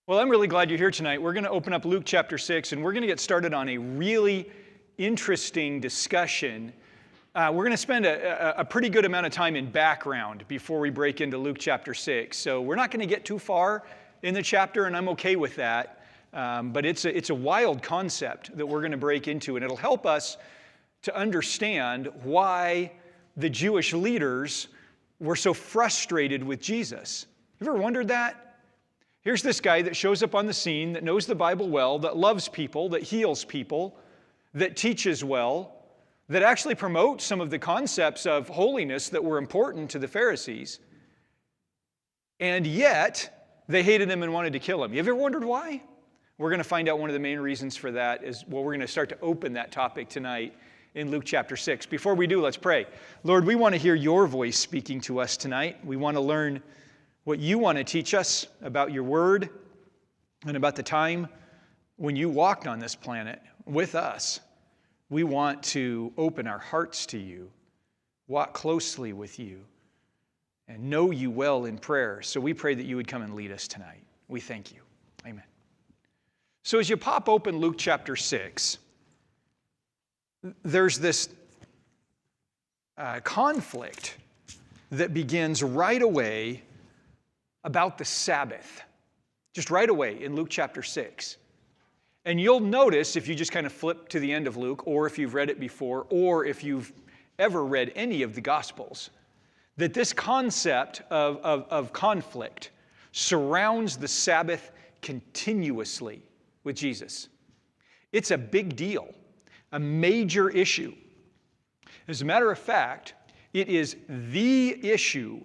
Well, I'm really glad you're here tonight. We're going to open up Luke chapter 6, and we're going to get started on a really interesting discussion. We're going to spend a pretty good amount of time in background before we break into Luke chapter 6. So we're not going to get too far in the chapter, and I'm okay with that. But it's a wild concept that we're going to break into, and it'll help us to understand why the Jewish leaders were so frustrated with Jesus. You ever wondered that? Here's this guy that shows up on the scene, that knows the Bible well, that loves people, that heals people, that teaches well, that actually promotes some of the concepts of holiness that were important to the Pharisees. And yet, they hated him and wanted to kill him. You ever wondered why? We're going to find out one of the main reasons for that is, well, we're going to start to open that topic tonight in Luke chapter 6. Before we do, let's pray. Lord, we want to hear your voice speaking to us tonight. We want to learn what you want to teach us about your word and about the time when you walked on this planet with us. We want to open our hearts to you, walk closely with you, and know you well in prayer. So we pray that you would come and lead us tonight. We thank you. Amen. So as you pop open Luke chapter 6, there's this conflict that begins right away about the Sabbath, just right away in Luke chapter 6. And you'll notice, if you just kind of flip to the end of Luke, or if you've read it before, or if you've ever read any of the Gospels, that this concept of conflict surrounds the Sabbath continuously with Jesus. It's a big deal, a major issue. As a matter of fact, it is the issue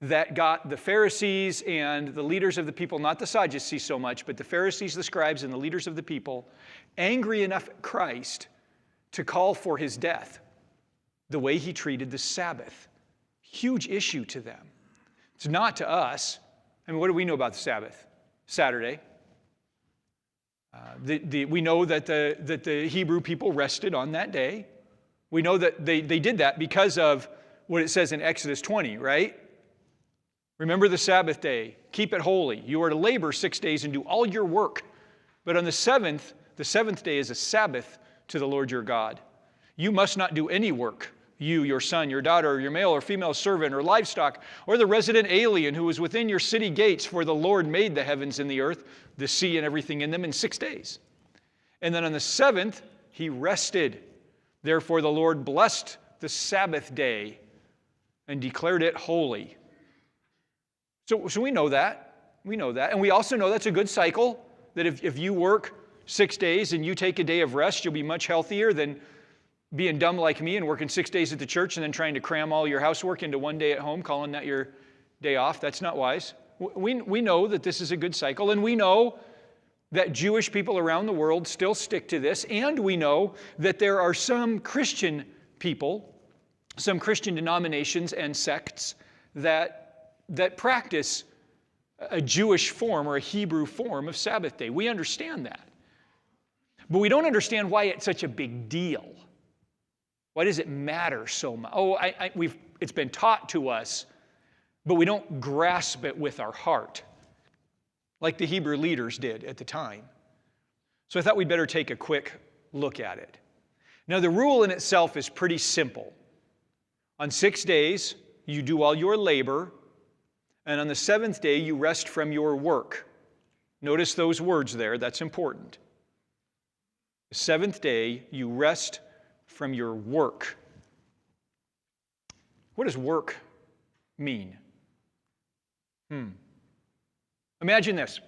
that got the Pharisees and the leaders of the people, not the Sadducees so much, but the Pharisees, the scribes, and the leaders of the people, angry enough at Christ to call for his death, the way he treated the Sabbath. Huge issue to them. It's not to us. I mean, what do we know about the Sabbath? Saturday. We know that the Hebrew people rested on that day. We know that they did that because of what it says in Exodus 20, right? Remember the Sabbath day. Keep it holy. You are to labor 6 days and do all your work. But on the seventh day is a Sabbath to the Lord your God. You must not do any work. You, your son, your daughter, your male or female servant, or livestock, or the resident alien who is within your city gates, for the Lord made the heavens and the earth, the sea and everything in them, in 6 days. And then on the seventh, he rested. Therefore the Lord blessed the Sabbath day and declared it holy. So we know that. We know that. And we also know that's a good cycle, that if you work 6 days and you take a day of rest, you'll be much healthier than being dumb like me and working 6 days at the church and then trying to cram all your housework into 1 day at home, calling that your day off. That's not wise. We know that this is a good cycle, and we know that Jewish people around the world still stick to this, and we know that there are some Christian people, some Christian denominations and sects that practice a Jewish form or a Hebrew form of Sabbath day. We understand that. But we don't understand why it's such a big deal. Why does it matter so much? It's been taught to us, but we don't grasp it with our heart like the Hebrew leaders did at the time. So I thought we'd better take a quick look at it. Now, the rule in itself is pretty simple. On 6 days, you do all your labor, and on the seventh day, you rest from your work. Notice those words there. That's important. The seventh day, you rest from your work. What does work mean? Imagine this.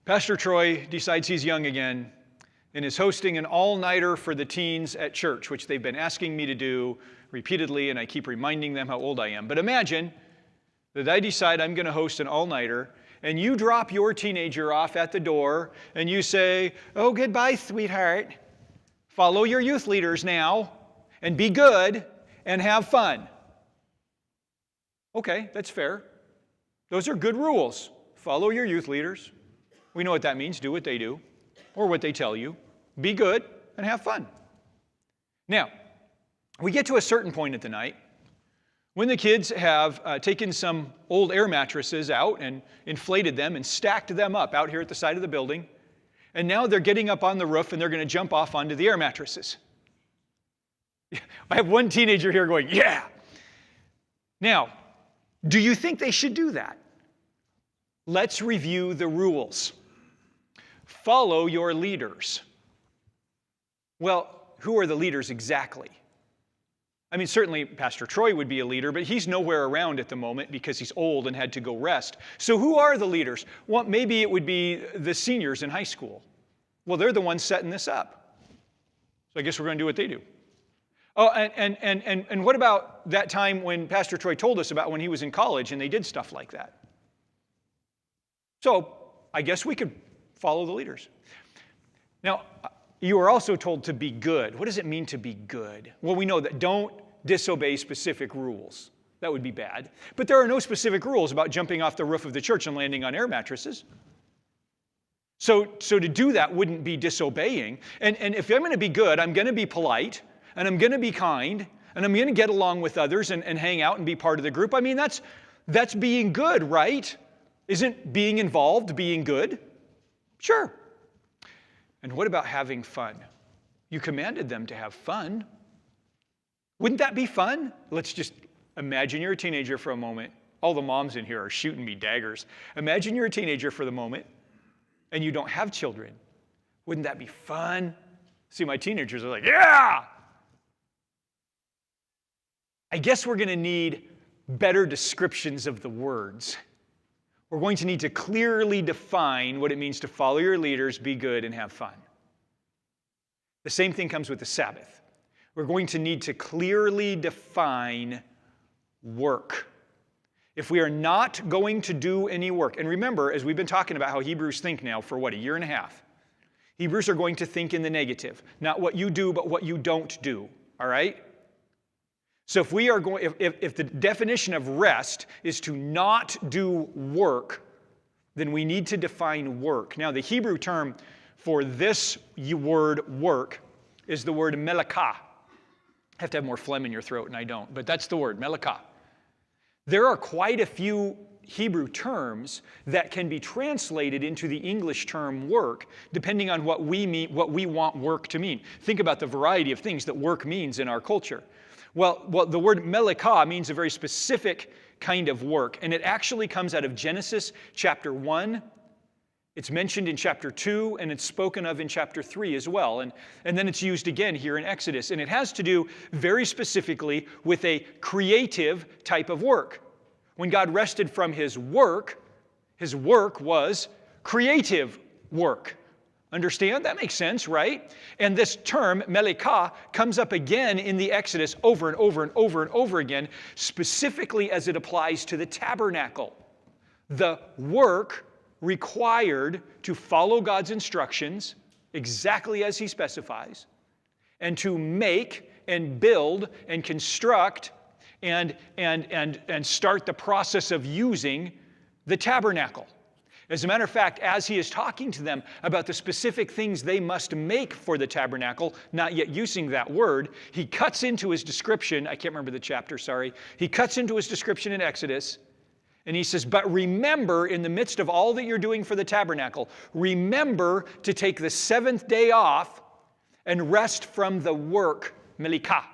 Pastor Troy decides he's young again and is hosting an all-nighter for the teens at church, which they've been asking me to do repeatedly, and I keep reminding them how old I am. But imagine that I decide I'm going to host an all-nighter, and you drop your teenager off at the door, and you say, "Oh, goodbye, sweetheart. Follow your youth leaders now, and be good, and have fun." Okay, that's fair. Those are good rules. Follow your youth leaders. We know what that means. Do what they do, or what they tell you. Be good, and have fun. Now, we get to a certain point at the night When the kids have taken some old air mattresses out and inflated them and stacked them up out here at the side of the building, and now they're getting up on the roof and they're going to jump off onto the air mattresses. I have one teenager here going, yeah. Now, do you think they should do that? Let's review the rules. Follow your leaders. Well, who are the leaders exactly? I mean, certainly Pastor Troy would be a leader, but he's nowhere around at the moment because he's old and had to go rest. So who are the leaders? Well, maybe it would be the seniors in high school. Well, they're the ones setting this up. So I guess we're going to do what they do. Oh, and what about that time when Pastor Troy told us about when he was in college and they did stuff like that? So I guess we could follow the leaders. Now, you are also told to be good. What does it mean to be good? Well, we know that don't disobey specific rules. That would be bad. But there are no specific rules about jumping off the roof of the church and landing on air mattresses. So to do that wouldn't be disobeying. And if I'm going to be good, I'm going to be polite, and I'm going to be kind, and I'm going to get along with others and hang out and be part of the group. I mean, that's being good, right? Isn't being involved being good? Sure. And what about having fun? You commanded them to have fun. Wouldn't that be fun? Let's just imagine you're a teenager for a moment. All the moms in here are shooting me daggers. Imagine you're a teenager for the moment and you don't have children. Wouldn't that be fun? See, my teenagers are like, yeah! I guess we're going to need better descriptions of the words. We're going to need to clearly define what it means to follow your leaders, be good, and have fun. The same thing comes with the Sabbath. We're going to need to clearly define work. If we are not going to do any work, and remember, as we've been talking about how Hebrews think now for a year and a half, Hebrews are going to think in the negative. Not what you do, but what you don't do. All right? So if we are going, if the definition of rest is to not do work, then we need to define work. Now, the Hebrew term for this word work is the word melakah. I have to have more phlegm in your throat, and I don't, but that's the word, melakah. There are quite a few Hebrew terms that can be translated into the English term work, depending on what we mean, what we want work to mean. Think about the variety of things that work means in our culture. Well, the word melakah means a very specific kind of work, and it actually comes out of Genesis chapter 1. It's mentioned in chapter 2, and it's spoken of in chapter 3 as well. And then it's used again here in Exodus. And it has to do very specifically with a creative type of work. When God rested from his work was creative work. Understand? That makes sense, right? And this term, melakah, comes up again in the Exodus over and over and over and over again, specifically as it applies to the tabernacle. The work required to follow God's instructions exactly as he specifies, and to make and build and construct and start the process of using the tabernacle. As a matter of fact, as he is talking to them about the specific things they must make for the tabernacle, not yet using that word, he cuts into his description. I can't remember the chapter, sorry. He cuts into his description in Exodus, and he says, but remember, in the midst of all that you're doing for the tabernacle, remember to take the seventh day off and rest from the work, melakah,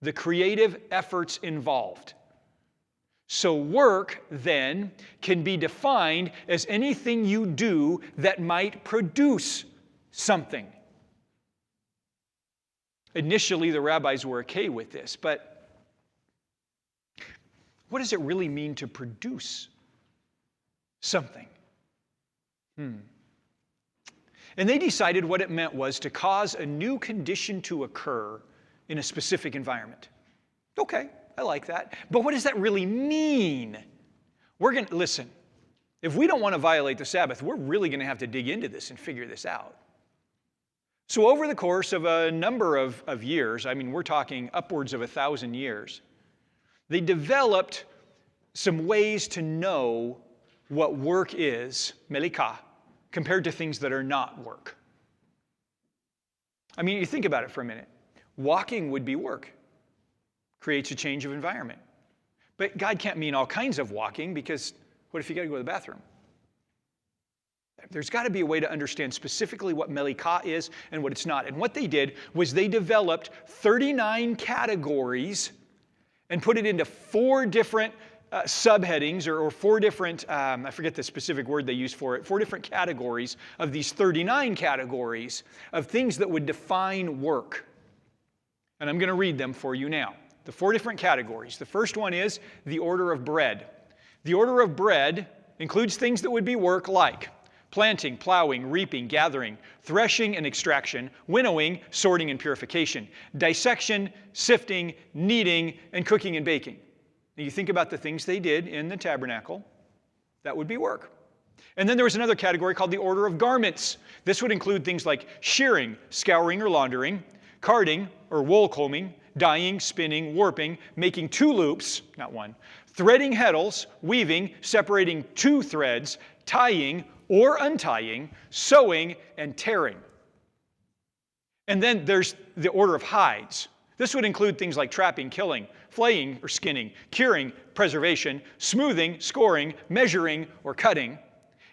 the creative efforts involved. So work, then, can be defined as anything you do that might produce something. Initially, the rabbis were okay with this, but what does it really mean to produce something? And they decided what it meant was to cause a new condition to occur in a specific environment. Okay. I like that. But what does that really mean? Listen, if we don't want to violate the Sabbath, we're really going to have to dig into this and figure this out. So over the course of a number of years, I mean, we're talking upwards of 1,000 years, they developed some ways to know what work is, melakah, compared to things that are not work. I mean, you think about it for a minute. Walking would be work. Creates a change of environment. But God can't mean all kinds of walking, because what if you got to go to the bathroom? There's got to be a way to understand specifically what Melikah is and what it's not. And what they did was they developed 39 categories and put it into 4 different subheadings or 4 different, I forget the specific word they used for it, 4 different categories of these 39 categories of things that would define work. And I'm going to read them for you now. The 4 different categories. The first one is the order of bread. The order of bread includes things that would be work like planting, plowing, reaping, gathering, threshing and extraction, winnowing, sorting and purification, dissection, sifting, kneading, and cooking and baking. Now you think about the things they did in the tabernacle, that would be work. And then there was another category called the order of garments. This would include things like shearing, scouring or laundering, carding or wool combing, dyeing, spinning, warping, making 2 loops, not 1, threading heddles, weaving, separating 2 threads, tying or untying, sewing, and tearing. And then there's the order of hides. This would include things like trapping, killing, flaying or skinning, curing, preservation, smoothing, scoring, measuring, or cutting.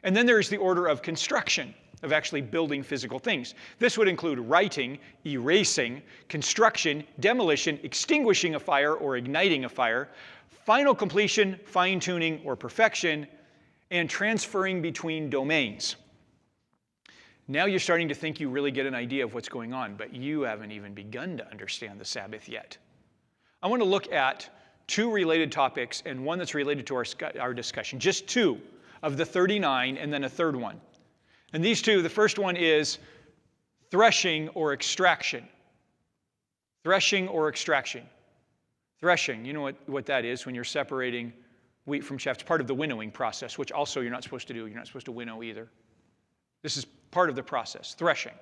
And then there's the order of construction, of actually building physical things. This would include writing, erasing, construction, demolition, extinguishing a fire or igniting a fire, final completion, fine-tuning, or perfection, and transferring between domains. Now you're starting to think you really get an idea of what's going on, but you haven't even begun to understand the Sabbath yet. I want to look at 2 related topics and one that's related to our discussion. Just 2 of the 39 and then a third one. And these 2, the first one is threshing or extraction. Threshing or extraction. Threshing, you know what that is when you're separating wheat from chaff. It's part of the winnowing process, which also you're not supposed to do. You're not supposed to winnow either. This is part of the process, threshing.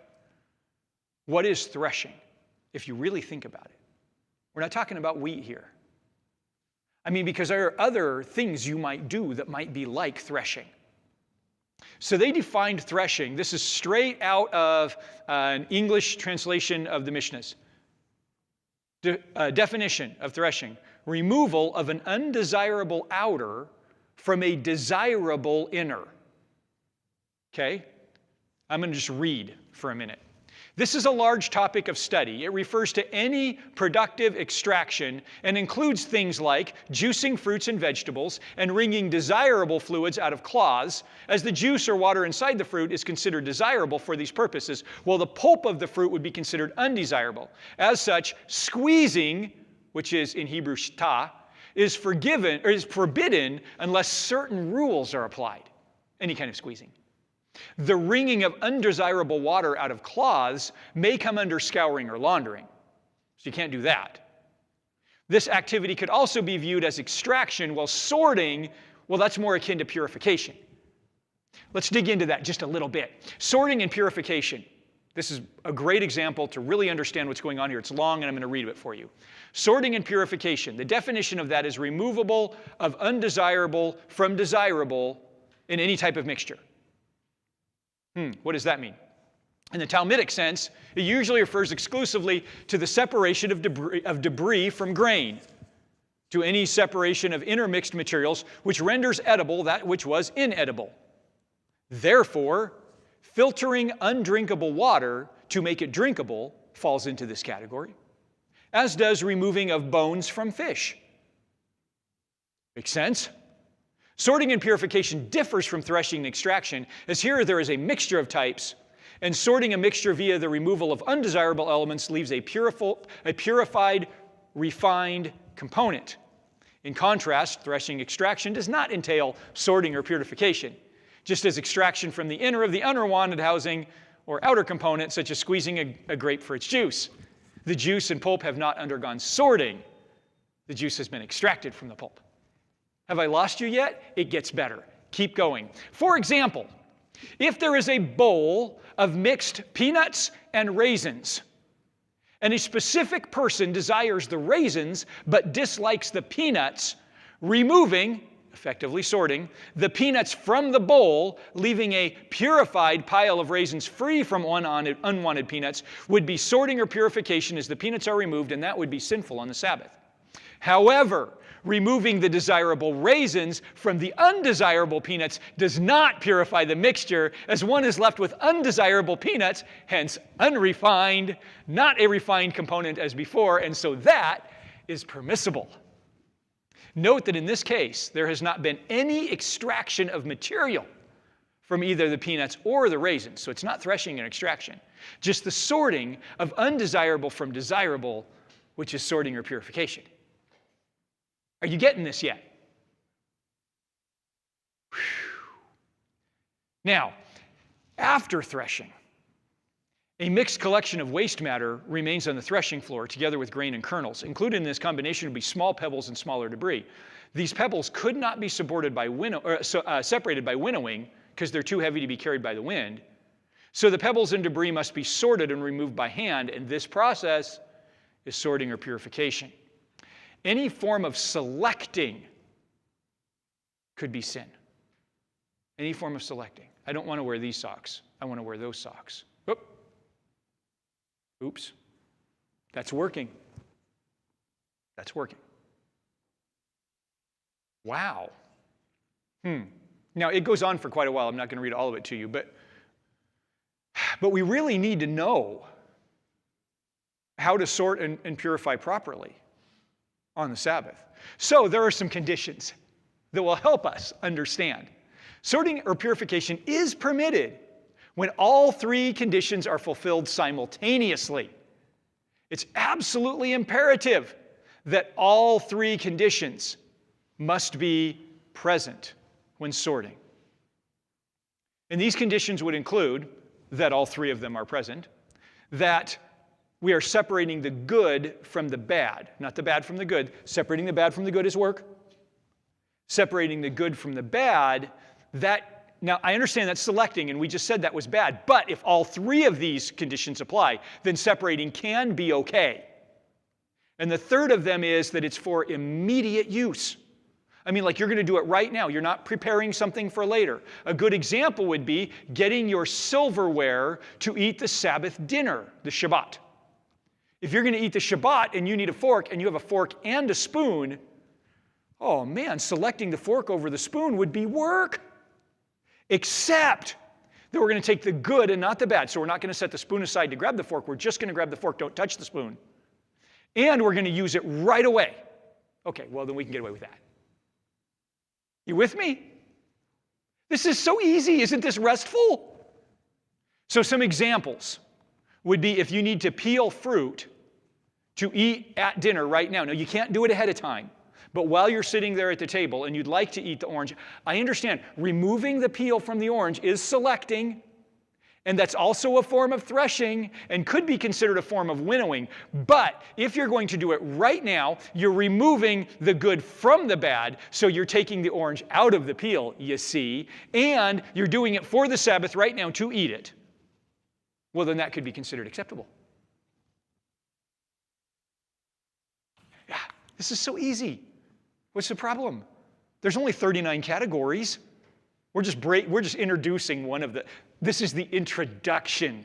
What is threshing? If you really think about it, we're not talking about wheat here. I mean, because there are other things you might do that might be like threshing. So they defined threshing. This is straight out of an English translation of the Mishnahs. Definition of threshing: removal of an undesirable outer from a desirable inner. Okay? I'm going to just read for a minute. This is a large topic of study. It refers to any productive extraction and includes things like juicing fruits and vegetables and wringing desirable fluids out of cloths, as the juice or water inside the fruit is considered desirable for these purposes, while the pulp of the fruit would be considered undesirable. As such, squeezing, which is in Hebrew shtah, is forbidden unless certain rules are applied. Any kind of squeezing. The wringing of undesirable water out of cloths may come under scouring or laundering. So you can't do that. This activity could also be viewed as extraction, while sorting, well, that's more akin to purification. Let's dig into that just a little bit. Sorting and purification. This is a great example to really understand what's going on here. It's long, and I'm going to read it for you. Sorting and purification. The definition of that is removable of undesirable from desirable in any type of mixture. What does that mean? In the Talmudic sense, it usually refers exclusively to the separation of debris from grain, to any separation of intermixed materials which renders edible that which was inedible. Therefore, filtering undrinkable water to make it drinkable falls into this category, as does removing of bones from fish. Make sense? Sorting and purification differs from threshing and extraction, as here there is a mixture of types, and sorting a mixture via the removal of undesirable elements leaves a purified, refined component. In contrast, threshing extraction does not entail sorting or purification, just as extraction from the inner of the unwanted housing or outer component, such as squeezing a grape for its juice. The juice and pulp have not undergone sorting. The juice has been extracted from the pulp. Have I lost you yet? It gets better. Keep going. For example, if there is a bowl of mixed peanuts and raisins, and a specific person desires the raisins but dislikes the peanuts, removing, effectively sorting, the peanuts from the bowl, leaving a purified pile of raisins free from unwanted peanuts, would be sorting or purification, as the peanuts are removed, and that would be sinful on the Sabbath. However, removing the desirable raisins from the undesirable peanuts does not purify the mixture, as one is left with undesirable peanuts, hence unrefined, not a refined component as before, and so that is permissible. Note that in this case, there has not been any extraction of material from either the peanuts or the raisins. So it's not threshing and extraction, just the sorting of undesirable from desirable, which is sorting or purification. Are you getting this yet? Whew. Now, after threshing, a mixed collection of waste matter remains on the threshing floor together with grain and kernels. Included in this combination would be small pebbles and smaller debris. These pebbles could not be separated by winnowing because they're too heavy to be carried by the wind. So the pebbles and debris must be sorted and removed by hand, and this process is sorting or purification. Any form of selecting could be sin. Any form of selecting. I don't want to wear these socks. I want to wear those socks. Oops. That's working. That's working. Wow. Now, it goes on for quite a while. I'm not going to read all of it to you, but we really need to know how to sort and purify properly on the Sabbath. So there are some conditions that will help us understand. Sorting or purification is permitted when all three conditions are fulfilled simultaneously. It's absolutely imperative that all three conditions must be present when sorting. And these conditions would include that all three of them are present, that we are separating the good from the bad, not the bad from the good. Separating the bad from the good is work. Separating the good from the bad, now I understand that's selecting, and we just said that was bad, but if all three of these conditions apply, then separating can be okay. And the third of them is that it's for immediate use. I mean, like you're going to do it right now. You're not preparing something for later. A good example would be getting your silverware to eat the Sabbath dinner, the Shabbat. If you're going to eat the Shabbat and you need a fork and you have a fork and a spoon, oh man, selecting the fork over the spoon would be work. Except that we're going to take the good and not the bad. So we're not going to set the spoon aside to grab the fork. We're just going to grab the fork. Don't touch the spoon. And we're going to use it right away. Okay, well then we can get away with that. You with me? This is so easy. Isn't this restful? So some examples would be if you need to peel fruit to eat at dinner right now. Now, you can't do it ahead of time. But while you're sitting there at the table and you'd like to eat the orange, I understand removing the peel from the orange is selecting, and that's also a form of threshing and could be considered a form of winnowing. But if you're going to do it right now, you're removing the good from the bad, so you're taking the orange out of the peel, you see, and you're doing it for the Sabbath right now to eat it. Well, then that could be considered acceptable. Yeah, this is so easy. What's the problem? There's only 39 categories. We're just introducing one of the, this is the introduction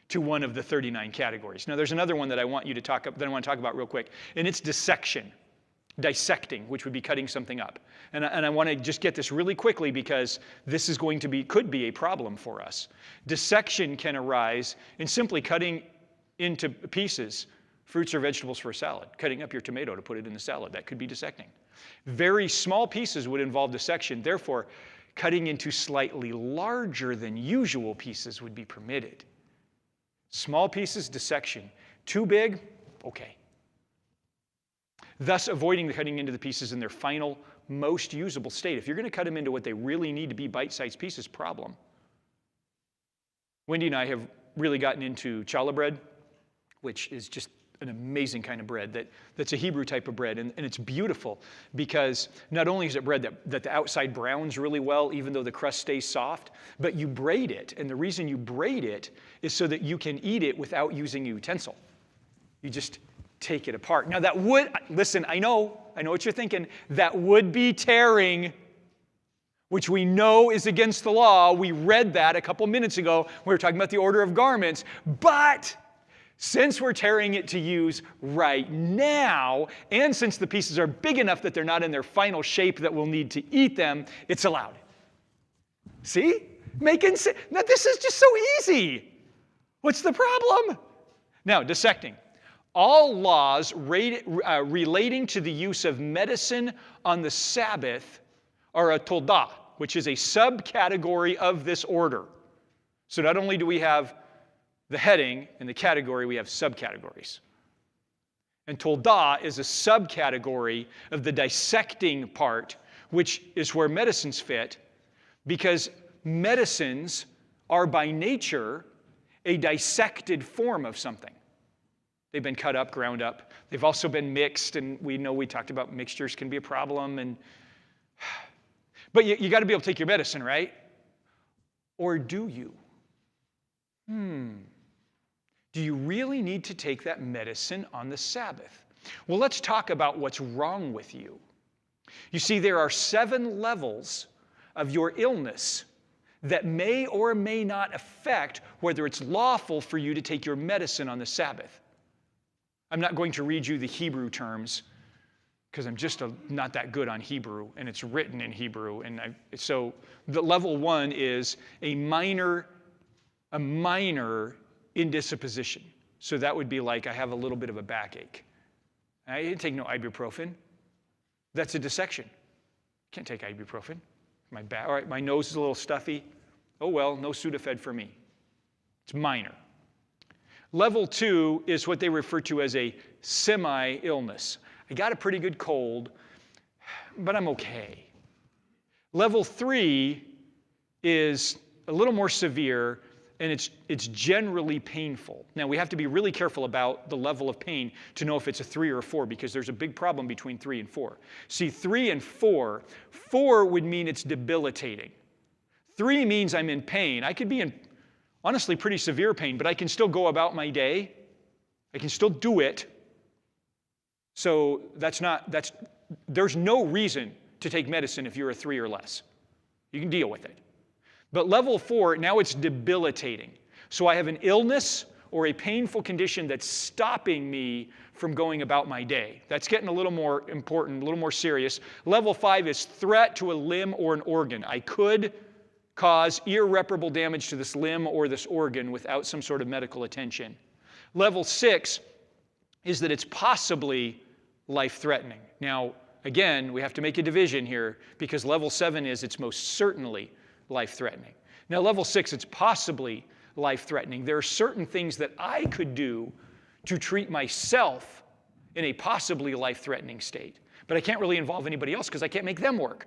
to one of the 39 categories. Now there's another one that I want to talk about real quick, and it's dissection, dissecting, which would be cutting something up. And I want to just get this really quickly because this is could be a problem for us. Dissection can arise in simply cutting into pieces fruits or vegetables for a salad, cutting up your tomato to put it in the salad. That could be dissecting. Very small pieces would involve dissection. Therefore, cutting into slightly larger than usual pieces would be permitted. Small pieces, dissection. Too big, okay. Thus avoiding the cutting into the pieces in their final, most usable state. If you're going to cut them into what they really need to be bite-sized pieces, problem. Wendy and I have really gotten into challah bread, which is just an amazing kind of bread that's a Hebrew type of bread. And it's beautiful because not only is it bread that the outside browns really well, even though the crust stays soft, but you braid it. And the reason you braid it is so that you can eat it without using a utensil. You just take it apart. Now that would, listen, I know what you're thinking. That would be tearing, which we know is against the law. We read that a couple minutes ago when we were talking about the order of garments. But Since we're tearing it to use right now, and since the pieces are big enough that they're not in their final shape that we'll need to eat them, it's allowed. See? Making sense. Now, this is just so easy. What's the problem? Now, dissecting. All laws relating to the use of medicine on the Sabbath are a toldah, which is a subcategory of this order. So not only do we have the heading and the category, we have subcategories. And toldah is a subcategory of the dissecting part, which is where medicines fit, because medicines are by nature a dissected form of something. They've been cut up, ground up. They've also been mixed, and we know we talked about mixtures can be a problem. But you got to be able to take your medicine, right? Or do you? Do you really need to take that medicine on the Sabbath? Well, let's talk about what's wrong with you. You see, there are 7 levels of your illness that may or may not affect whether it's lawful for you to take your medicine on the Sabbath. I'm not going to read you the Hebrew terms because I'm just not that good on Hebrew, and it's written in Hebrew. So the level 1 is a minor indisposition. So that would be like I have a little bit of a backache. I didn't take no ibuprofen. That's a dissection. Can't take ibuprofen. All right, my nose is a little stuffy. Oh well, no Sudafed for me. It's minor. Level 2 is what they refer to as a semi-illness. I got a pretty good cold, but I'm okay. Level 3 is a little more severe, and it's generally painful. Now, we have to be really careful about the level of pain to know if it's a 3 or a 4, because there's a big problem between 3 and 4. See, 3 and 4 would mean it's debilitating. 3 means I'm in pain. I could be in, honestly, pretty severe pain, but I can still go about my day. I can still do it. So there's no reason to take medicine if you're a 3 or less. You can deal with it. But level 4, now it's debilitating. So I have an illness or a painful condition that's stopping me from going about my day. That's getting a little more important, a little more serious. Level 5 is threat to a limb or an organ. I could cause irreparable damage to this limb or this organ without some sort of medical attention. Level 6 is that it's possibly life-threatening. Now, again, we have to make a division here, because level 7 is it's most certainly life-threatening. Now, level 6, it's possibly life-threatening. There are certain things that I could do to treat myself in a possibly life-threatening state, but I can't really involve anybody else because I can't make them work.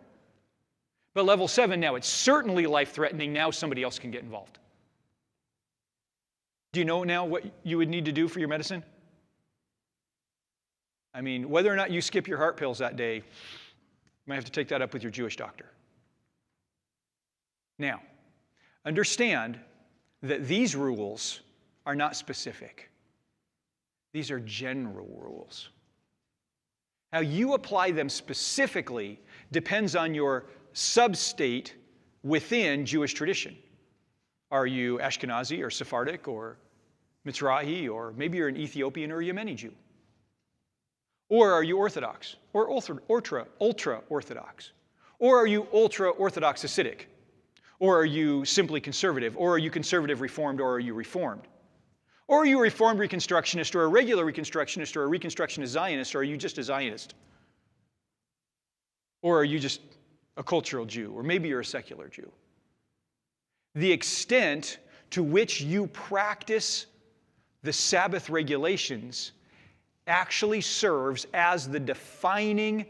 But level 7, now it's certainly life-threatening. Now somebody else can get involved. Do you know now what you would need to do for your medicine? I mean, whether or not you skip your heart pills that day, you might have to take that up with your Jewish doctor. Now, understand that these rules are not specific. These are general rules. How you apply them specifically depends on your substate within Jewish tradition. Are you Ashkenazi or Sephardic or Mizrahi, or maybe you're an Ethiopian or Yemeni Jew? Or are you Orthodox or ultra-Orthodox? Or are you ultra-Orthodox Hasidic? Or are you simply conservative? Or are you conservative Reformed, or are you Reformed? Or are you a Reformed Reconstructionist, or a regular Reconstructionist, or a Reconstructionist Zionist, or are you just a Zionist? Or are you just a cultural Jew, or maybe you're a secular Jew? The extent to which you practice the Sabbath regulations actually serves as the defining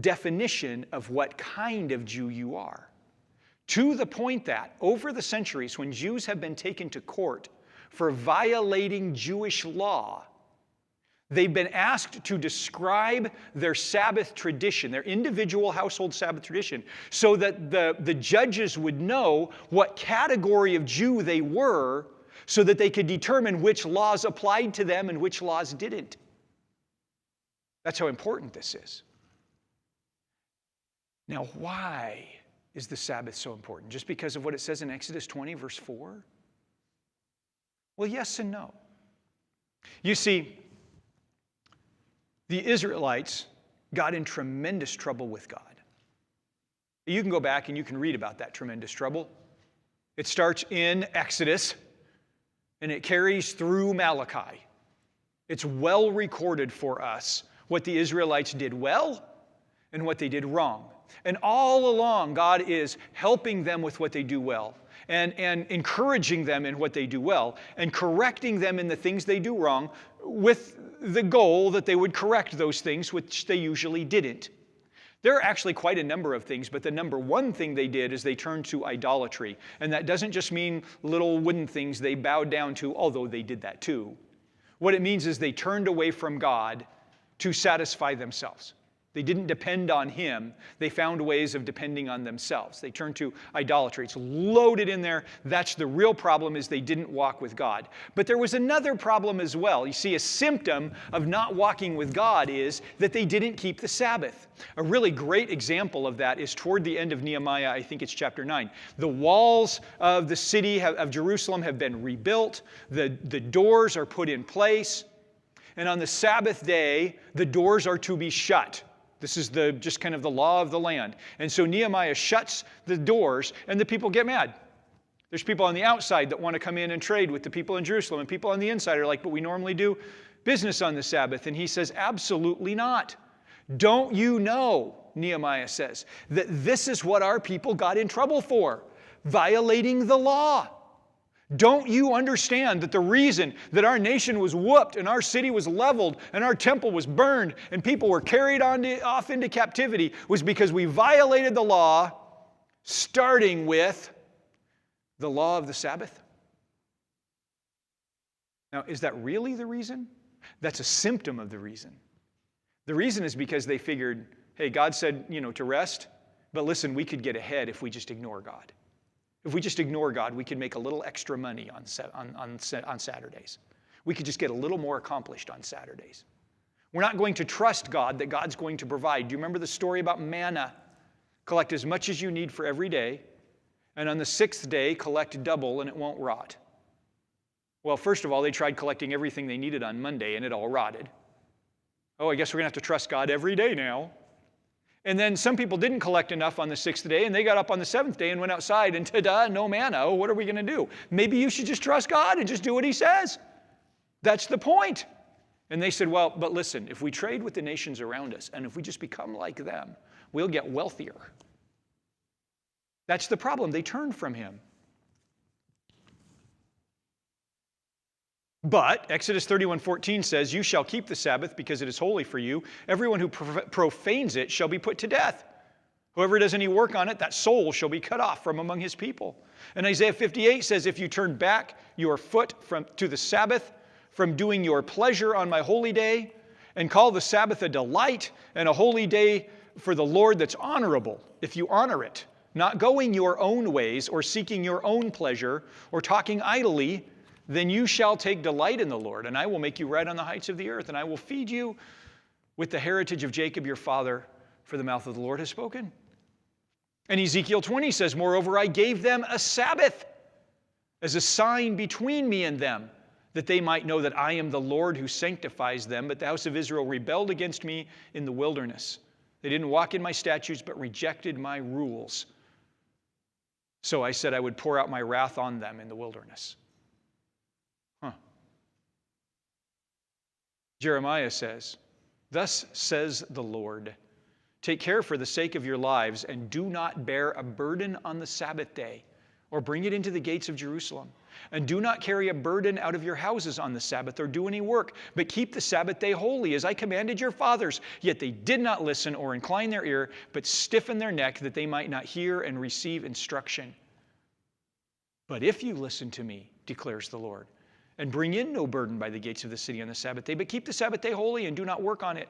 definition of what kind of Jew you are. To the point that, over the centuries, when Jews have been taken to court for violating Jewish law, they've been asked to describe their Sabbath tradition, their individual household Sabbath tradition, so that the judges would know what category of Jew they were, so that they could determine which laws applied to them and which laws didn't. That's how important this is. Now, why is the Sabbath so important? Just because of what it says in Exodus 20, verse 4? Well, yes and no. You see, the Israelites got in tremendous trouble with God. You can go back and you can read about that tremendous trouble. It starts in Exodus and it carries through Malachi. It's well recorded for us what the Israelites did well and what they did wrong. And all along, God is helping them with what they do well and encouraging them in what they do well and correcting them in the things they do wrong with the goal that they would correct those things which they usually didn't. There are actually quite a number of things, but the number one thing they did is they turned to idolatry. And that doesn't just mean little wooden things they bowed down to, although they did that too. What it means is they turned away from God to satisfy themselves. They didn't depend on Him. They found ways of depending on themselves. They turned to idolatry. It's loaded in there. That's the real problem, is they didn't walk with God. But there was another problem as well. You see, a symptom of not walking with God is that they didn't keep the Sabbath. A really great example of that is toward the end of Nehemiah, I think it's chapter 9. The walls of the city of Jerusalem have been rebuilt. The doors are put in place. And on the Sabbath day, the doors are to be shut. This is just kind of the law of the land. And so Nehemiah shuts the doors, and the people get mad. There's people on the outside that want to come in and trade with the people in Jerusalem, and people on the inside are like, but we normally do business on the Sabbath. And he says, absolutely not. Don't you know, Nehemiah says, that this is what our people got in trouble for? Violating the law. Don't you understand that the reason that our nation was whooped and our city was leveled and our temple was burned and people were carried off into captivity was because we violated the law, starting with the law of the Sabbath? Now, is that really the reason? That's a symptom of the reason. The reason is because they figured, hey, God said, to rest, but listen, we could get ahead if we just ignore God. If we just ignore God, we could make a little extra money on Saturdays. We could just get a little more accomplished on Saturdays. We're not going to trust God that God's going to provide. Do you remember the story about manna? Collect as much as you need for every day, and on the sixth day, collect double and it won't rot. Well, first of all, they tried collecting everything they needed on Monday and it all rotted. Oh, I guess we're going to have to trust God every day now. And then some people didn't collect enough on the sixth day, and they got up on the seventh day and went outside, and ta-da, no manna. Oh, what are we going to do? Maybe you should just trust God and just do what He says. That's the point. And they said, well, but listen, if we trade with the nations around us, and if we just become like them, we'll get wealthier. That's the problem. They turned from Him. But Exodus 31:14 says, you shall keep the Sabbath because it is holy for you. Everyone who profanes it shall be put to death. Whoever does any work on it, that soul shall be cut off from among his people. And Isaiah 58 says, if you turn back your foot to the Sabbath, from doing your pleasure on my holy day, and call the Sabbath a delight and a holy day for the Lord that's honorable, if you honor it, not going your own ways or seeking your own pleasure or talking idly, then you shall take delight in the Lord, and I will make you ride on the heights of the earth, and I will feed you with the heritage of Jacob your father, for the mouth of the Lord has spoken. And Ezekiel 20 says, moreover, I gave them a Sabbath as a sign between me and them, that they might know that I am the Lord who sanctifies them. But the house of Israel rebelled against me in the wilderness. They didn't walk in my statutes, but rejected my rules. So I said I would pour out my wrath on them in the wilderness. Jeremiah says, thus says the Lord, take care for the sake of your lives, and do not bear a burden on the Sabbath day, or bring it into the gates of Jerusalem. And do not carry a burden out of your houses on the Sabbath, or do any work, but keep the Sabbath day holy, as I commanded your fathers. Yet they did not listen or incline their ear, but stiffened their neck, that they might not hear and receive instruction. But if you listen to me, declares the Lord, and bring in no burden by the gates of the city on the Sabbath day, but keep the Sabbath day holy and do not work on it,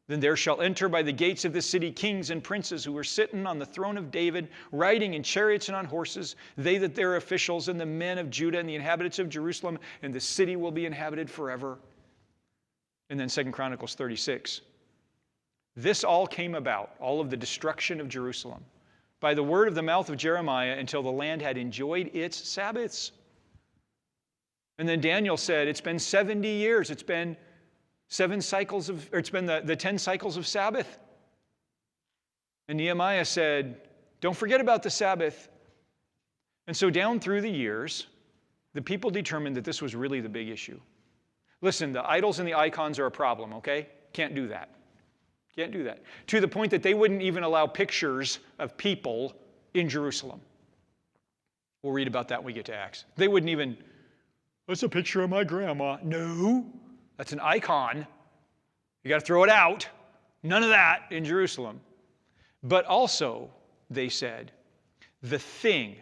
then there shall enter by the gates of the city kings and princes who are sitting on the throne of David, riding in chariots and on horses, they that their officials and the men of Judah and the inhabitants of Jerusalem, and the city will be inhabited forever. And then 2 Chronicles 36. This all came about, all of the destruction of Jerusalem, by the word of the mouth of Jeremiah, until the land had enjoyed its Sabbaths. And then Daniel said, it's been 70 years. It's been it's been the 10 cycles of Sabbath. And Nehemiah said, don't forget about the Sabbath. And so down through the years, the people determined that this was really the big issue. Listen, the idols and the icons are a problem, okay? Can't do that. Can't do that. To the point that they wouldn't even allow pictures of people in Jerusalem. We'll read about that when we get to Acts. They wouldn't even, that's a picture of my grandma. No, that's an icon. You got to throw it out. None of that in Jerusalem. But also, they said, the thing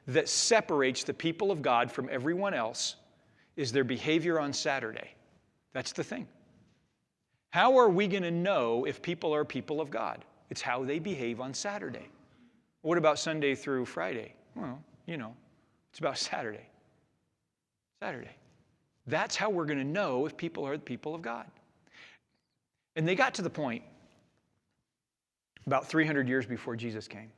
that separates the people of God from everyone else is their behavior on Saturday. That's the thing. How are we going to know if people are people of God? It's how they behave on Saturday. What about Sunday through Friday? Well, it's about Saturday. Saturday. That's how we're going to know if people are the people of God. And they got to the point about 300 years before Jesus came,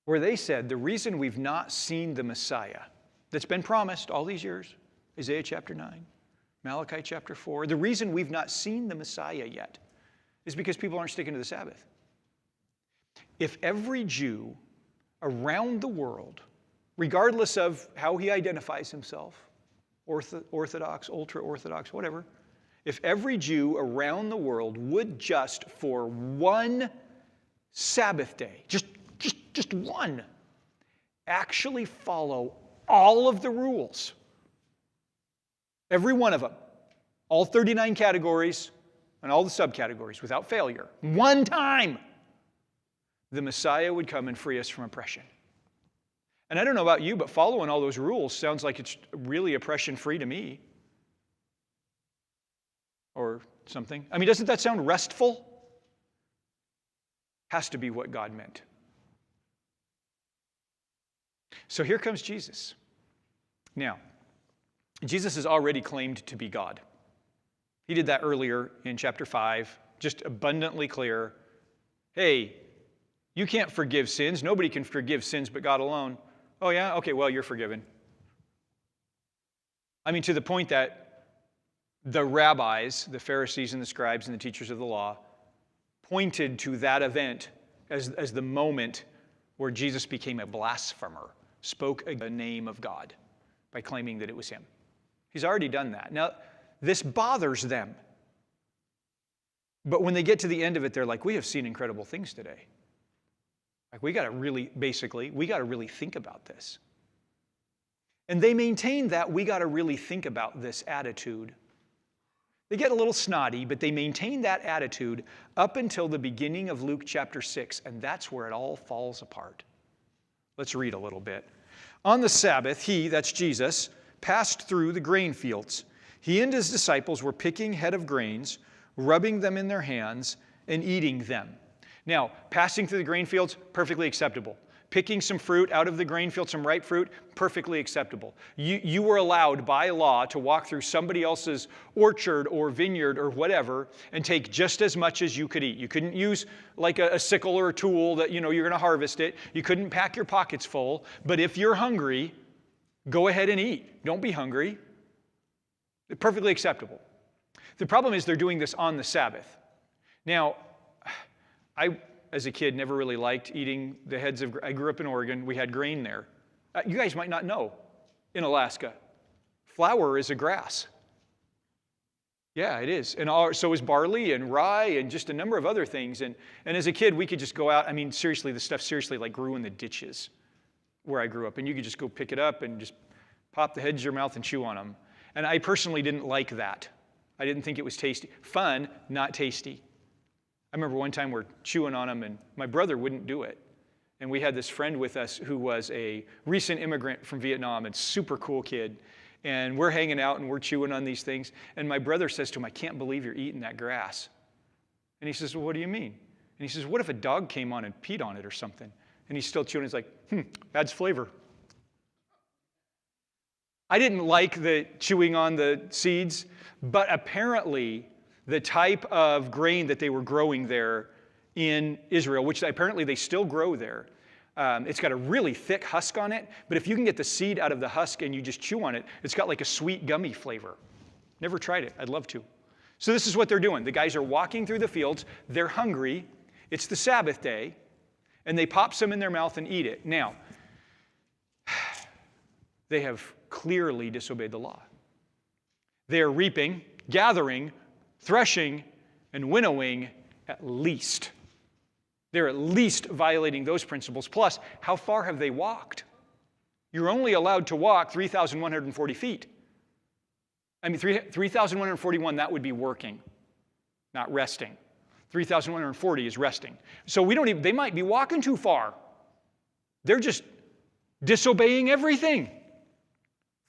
where they said the reason we've not seen the Messiah that's been promised all these years, Isaiah chapter 9, Malachi chapter 4, the reason we've not seen the Messiah yet is because people aren't sticking to the Sabbath. If every Jew around the world, regardless of how he identifies himself, Orthodox, ultra-Orthodox, whatever, if every Jew around the world would just for one Sabbath day, just one, actually follow all of the rules, every one of them, all 39 categories and all the subcategories without failure, one time, the Messiah would come and free us from oppression. And I don't know about you, but following all those rules sounds like it's really oppression-free to me. Or something. I mean, doesn't that sound restful? Has to be what God meant. So here comes Jesus. Now, Jesus has already claimed to be God. He did that earlier in chapter 5, just abundantly clear. Hey, you can't forgive sins. Nobody can forgive sins but God alone. Oh yeah? Okay, well, you're forgiven. I mean, to the point that the rabbis, the Pharisees and the scribes and the teachers of the law, pointed to that event as the moment where Jesus became a blasphemer, spoke the name of God by claiming that it was him. He's already done that. Now, this bothers them. But when they get to the end of it, they're like, we have seen incredible things today. Like, we got to really think about this. And they maintain that we got to really think about this attitude. They get a little snotty, but they maintain that attitude up until the beginning of Luke chapter 6, and that's where it all falls apart. Let's read a little bit. On the Sabbath, he, that's Jesus, passed through the grain fields. He and his disciples were picking head of grains, rubbing them in their hands, and eating them. Now, passing through the grain fields, perfectly acceptable. Picking some fruit out of the grain field, some ripe fruit, perfectly acceptable. You were allowed by law to walk through somebody else's orchard or vineyard or whatever and take just as much as you could eat. You couldn't use like a sickle or a tool that you're going to harvest it. You couldn't pack your pockets full. But if you're hungry, go ahead and eat. Don't be hungry. Perfectly acceptable. The problem is they're doing this on the Sabbath. Now, I, as a kid, never really liked eating the heads of, I grew up in Oregon, we had grain there. You guys might not know, in Alaska, flour is a grass. Yeah, it is. And so is barley and rye and just a number of other things. And as a kid, we could just go out, I mean, seriously, the stuff seriously like grew in the ditches where I grew up. And you could just go pick it up and just pop the heads of your mouth and chew on them. And I personally didn't like that. I didn't think it was tasty. Fun, not tasty. I remember one time we're chewing on them, and my brother wouldn't do it. And we had this friend with us who was a recent immigrant from Vietnam, and super cool kid. And we're hanging out, and we're chewing on these things. And my brother says to him, I can't believe you're eating that grass. And he says, well, what do you mean? And he says, what if a dog came on and peed on it or something? And he's still chewing. He's like, adds flavor. I didn't like the chewing on the seeds, but apparently the type of grain that they were growing there in Israel, which apparently they still grow there, It's got a really thick husk on it, but if you can get the seed out of the husk and you just chew on it, it's got like a sweet gummy flavor. Never tried it. I'd love to. So this is what they're doing. The guys are walking through the fields. They're hungry. It's the Sabbath day, and they pop some in their mouth and eat it. Now, they have clearly disobeyed the law. They are reaping, gathering, threshing, and winnowing at least. They're at least violating those principles. Plus, how far have they walked? You're only allowed to walk 3,140 feet. I mean, 3,141, that would be working, not resting. 3,140 is resting. So they might be walking too far. They're just disobeying everything.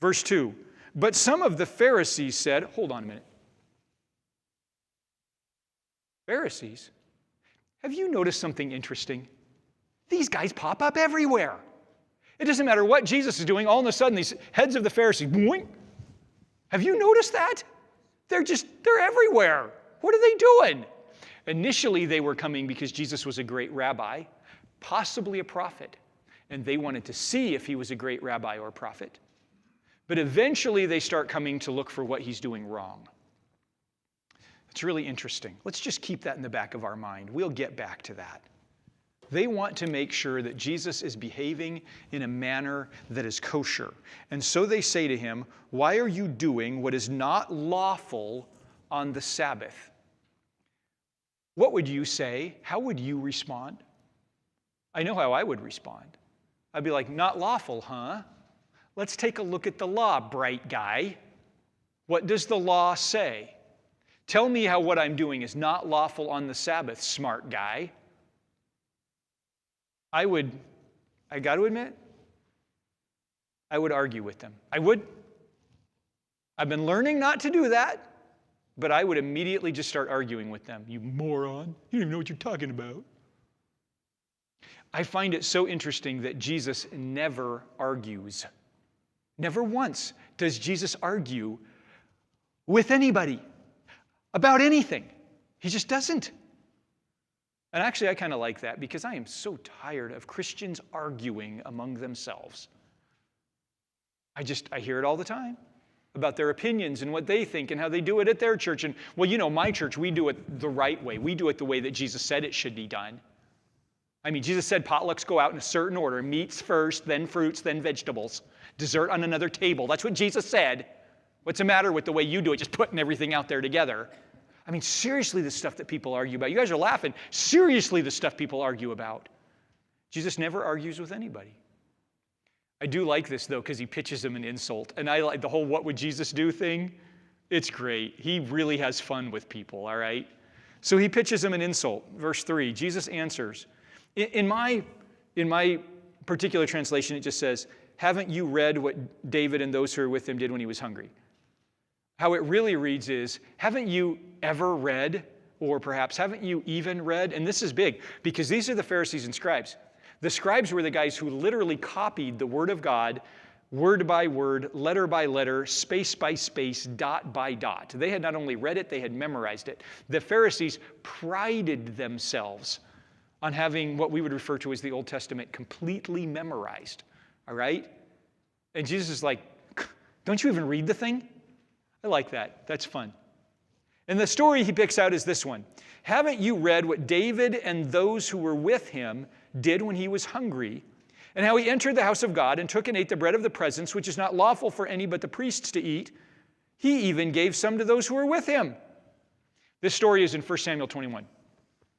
Verse 2, but some of the Pharisees said, hold on a minute. Pharisees? Have you noticed something interesting? These guys pop up everywhere. It doesn't matter what Jesus is doing, all of a sudden these heads of the Pharisees, boing. Have you noticed that? They're everywhere. What are they doing? Initially, they were coming because Jesus was a great rabbi, possibly a prophet, and they wanted to see if he was a great rabbi or prophet. But eventually, they start coming to look for what he's doing wrong. It's really interesting. Let's just keep that in the back of our mind. We'll get back to that. They want to make sure that Jesus is behaving in a manner that is kosher. And so they say to him, why are you doing what is not lawful on the Sabbath? What would you say? How would you respond? I know how I would respond. I'd be like, not lawful, huh? Let's take a look at the law, bright guy. What does the law say? Tell me how what I'm doing is not lawful on the Sabbath, smart guy. I got to admit, I would argue with them. I would. I've been learning not to do that, but I would immediately just start arguing with them. You moron. You don't even know what you're talking about. I find it so interesting that Jesus never argues. Never once does Jesus argue with anybody about anything. He just doesn't. And actually, I kind of like that because I am so tired of Christians arguing among themselves. I hear it all the time about their opinions and what they think and how they do it at their church. And, well, you know, my church, we do it the right way. We do it the way that Jesus said it should be done. I mean, Jesus said potlucks go out in a certain order. Meats first, then fruits, then vegetables. Dessert on another table. That's what Jesus said. What's the matter with the way you do it, just putting everything out there together? I mean, seriously, the stuff that people argue about. You guys are laughing. Seriously, the stuff people argue about. Jesus never argues with anybody. I do like this, though, because he pitches them an insult. And I like the whole what would Jesus do thing. It's great. He really has fun with people, all right? So he pitches them an insult. Verse 3, Jesus answers. In my particular translation, it just says, haven't you read what David and those who were with him did when he was hungry? How it really reads is, haven't you ever read, or perhaps haven't you even read? And this is big, because these are the Pharisees and scribes. The scribes were the guys who literally copied the Word of God, word by word, letter by letter, space by space, dot by dot. They had not only read it, they had memorized it. The Pharisees prided themselves on having what we would refer to as the Old Testament completely memorized, all right? And Jesus is like, don't you even read the thing? I like that. That's fun. And the story he picks out is this one. Haven't you read what David and those who were with him did when he was hungry, and how he entered the house of God and took and ate the bread of the presence, which is not lawful for any but the priests to eat? He even gave some to those who were with him. This story is in 1 Samuel 21.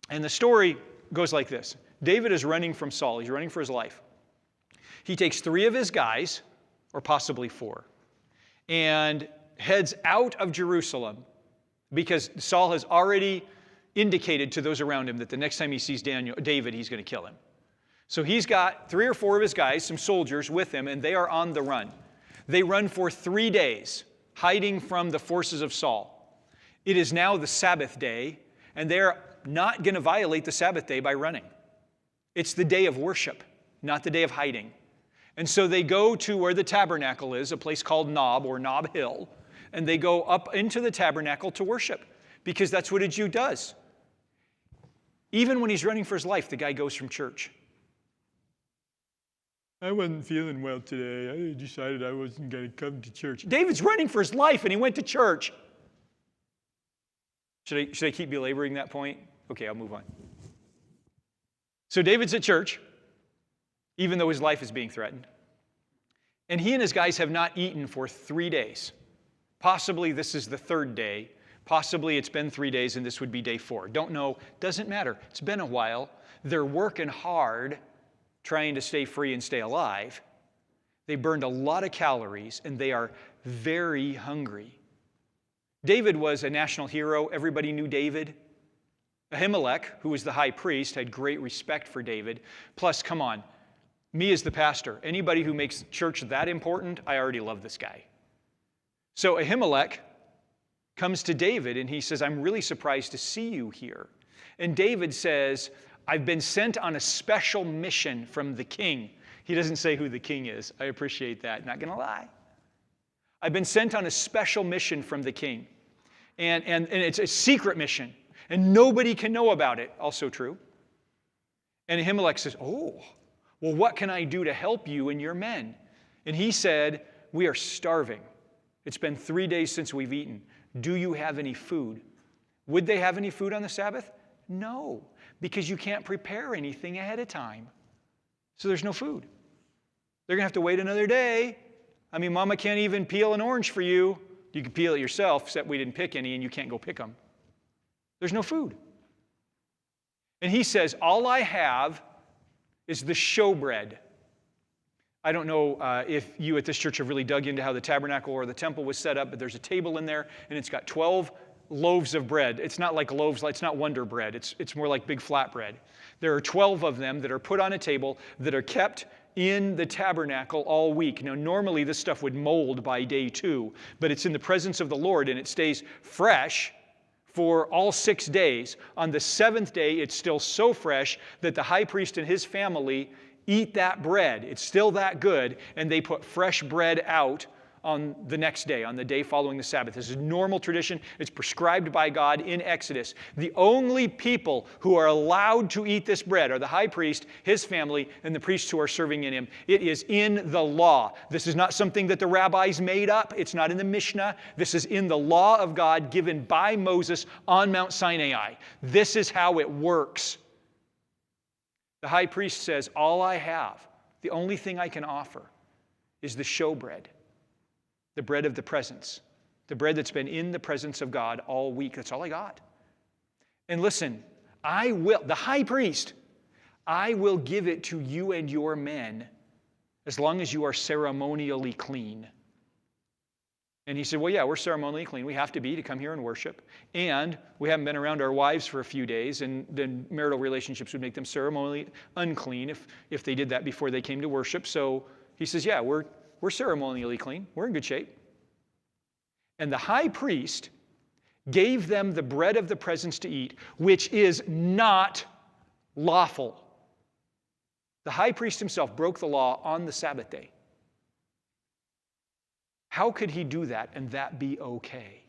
And the story goes like this. David is running from Saul. He's running for his life. He takes 3 of his guys, or possibly 4, and heads out of Jerusalem because Saul has already indicated to those around him that the next time he sees David, he's going to kill him. So he's got 3 or 4 of his guys, some soldiers with him, and they are on the run. They run for 3 days, hiding from the forces of Saul. It is now the Sabbath day, and they're not going to violate the Sabbath day by running. It's the day of worship, not the day of hiding. And so they go to where the tabernacle is, a place called Nob, or Nob Hill, and they go up into the tabernacle to worship, because that's what a Jew does. Even when he's running for his life, the guy goes from church. I wasn't feeling well today. I decided I wasn't going to come to church. David's running for his life, and he went to church. Should I keep belaboring that point? Okay, I'll move on. So David's at church, even though his life is being threatened. And he and his guys have not eaten for 3 days. Possibly this is the third day. Possibly it's been 3 days and this would be day 4. Don't know. Doesn't matter. It's been a while. They're working hard trying to stay free and stay alive. They burned a lot of calories and they are very hungry. David was a national hero. Everybody knew David. Ahimelech, who was the high priest, had great respect for David. Plus, come on, me as the pastor, anybody who makes church that important, I already love this guy. So Ahimelech comes to David and he says, I'm really surprised to see you here. And David says, I've been sent on a special mission from the king. He doesn't say who the king is. I appreciate that, not going to lie. I've been sent on a special mission from the king. And it's a secret mission. And nobody can know about it. Also true. And Ahimelech says, oh, well, what can I do to help you and your men? And he said, we are starving. It's been 3 days since we've eaten. Do you have any food? Would they have any food on the Sabbath? No, because you can't prepare anything ahead of time. So there's no food. They're going to have to wait another day. I mean, Mama can't even peel an orange for you. You can peel it yourself, except we didn't pick any and you can't go pick them. There's no food. And he says, all I have is the showbread. I don't know if you at this church have really dug into how the tabernacle or the temple was set up, but there's a table in there, and it's got 12 loaves of bread. It's not like loaves, it's not Wonder Bread. It's more like big flat bread. There are 12 of them that are put on a table that are kept in the tabernacle all week. Now, normally this stuff would mold by day 2, but it's in the presence of the Lord, and it stays fresh for all 6 days. On the 7th day, it's still so fresh that the high priest and his family eat that bread. It's still that good, and they put fresh bread out on the next day, on the day following the Sabbath. This is normal tradition. It's prescribed by God in Exodus. The only people who are allowed to eat this bread are the high priest, his family, and the priests who are serving in him. It is in the law. This is not something that the rabbis made up. It's not in the Mishnah. This is in the law of God given by Moses on Mount Sinai. This is how it works. The high priest says, all I have, the only thing I can offer is the showbread. The bread of the presence. The bread that's been in the presence of God all week. That's all I got. And listen, the high priest, I will give it to you and your men as long as you are ceremonially clean. And he said, well, yeah, we're ceremonially clean. We have to be to come here and worship. And we haven't been around our wives for a few days, and then marital relationships would make them ceremonially unclean if they did that before they came to worship. So he says, yeah, we're ceremonially clean. We're in good shape. And the high priest gave them the bread of the presence to eat, which is not lawful. The high priest himself broke the law on the Sabbath day. How could he do that and that be okay?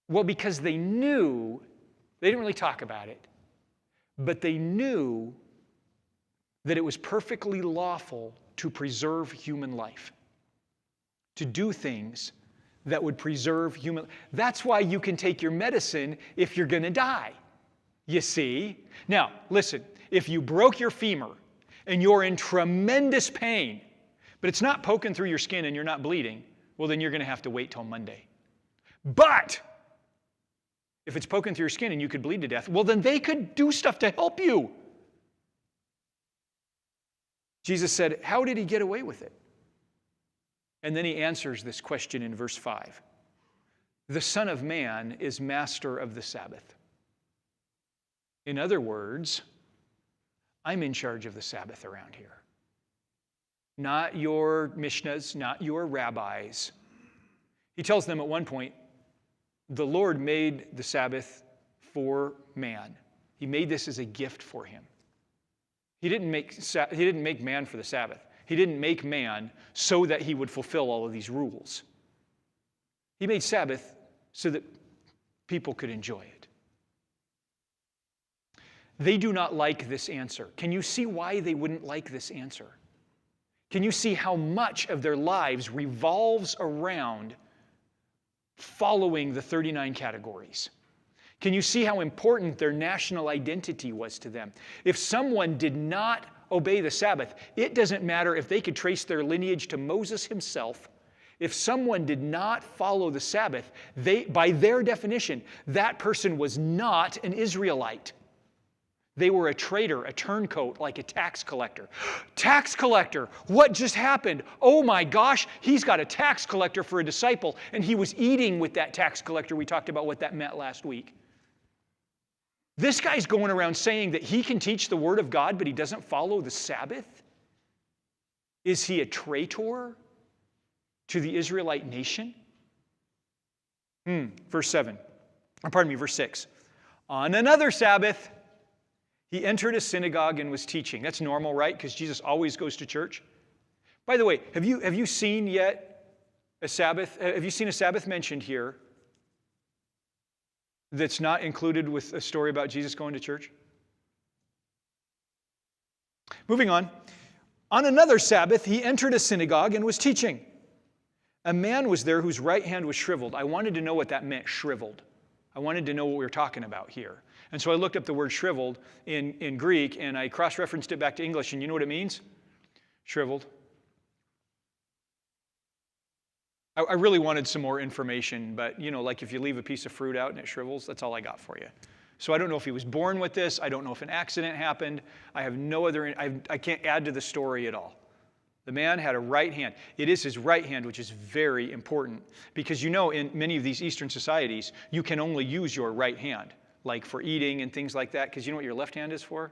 Well, because they knew, they didn't really talk about it, but they knew that it was perfectly lawful to preserve human life, to do things that would preserve human. That's why you can take your medicine if you're going to die, you see. Now, listen, if you broke your femur and you're in tremendous pain, but it's not poking through your skin and you're not bleeding, well, then you're going to have to wait till Monday. But if it's poking through your skin and you could bleed to death, well, then they could do stuff to help you. Jesus said, how did he get away with it? And then he answers this question in verse 5. The Son of Man is master of the Sabbath. In other words, I'm in charge of the Sabbath around here. Not your Mishnahs, not your rabbis. He tells them at one point, the Lord made the Sabbath for man. He made this as a gift for him. He didn't make man for the Sabbath. He didn't make man so that he would fulfill all of these rules. He made Sabbath so that people could enjoy it. They do not like this answer. Can you see why they wouldn't like this answer? Can you see how much of their lives revolves around following the 39 categories? Can you see how important their national identity was to them? If someone did not obey the Sabbath, it doesn't matter if they could trace their lineage to Moses himself. If someone did not follow the Sabbath, by their definition, that person was not an Israelite. They were a traitor, a turncoat, like a tax collector. Tax collector, what just happened? Oh my gosh, he's got a tax collector for a disciple, and he was eating with that tax collector. We talked about what that meant last week. This guy's going around saying that he can teach the Word of God, but he doesn't follow the Sabbath? Is he a traitor to the Israelite nation? Verse 6. On another Sabbath, he entered a synagogue and was teaching. That's normal, right? Because Jesus always goes to church. By the way, have you seen yet a Sabbath? Have you seen a Sabbath mentioned here that's not included with a story about Jesus going to church? Moving on. On another Sabbath, he entered a synagogue and was teaching. A man was there whose right hand was shriveled. I wanted to know what that meant, shriveled. I wanted to know what we were talking about here. And so I looked up the word shriveled in Greek, and I cross-referenced it back to English, and you know what it means? Shriveled. I really wanted some more information, but like if you leave a piece of fruit out and it shrivels, that's all I got for you. So I don't know if he was born with this. I don't know if an accident happened. I have no other, I can't add to the story at all. The man had a right hand. It is his right hand, which is very important, because in many of these Eastern societies, you can only use your right hand, like for eating and things like that, because you know what your left hand is for?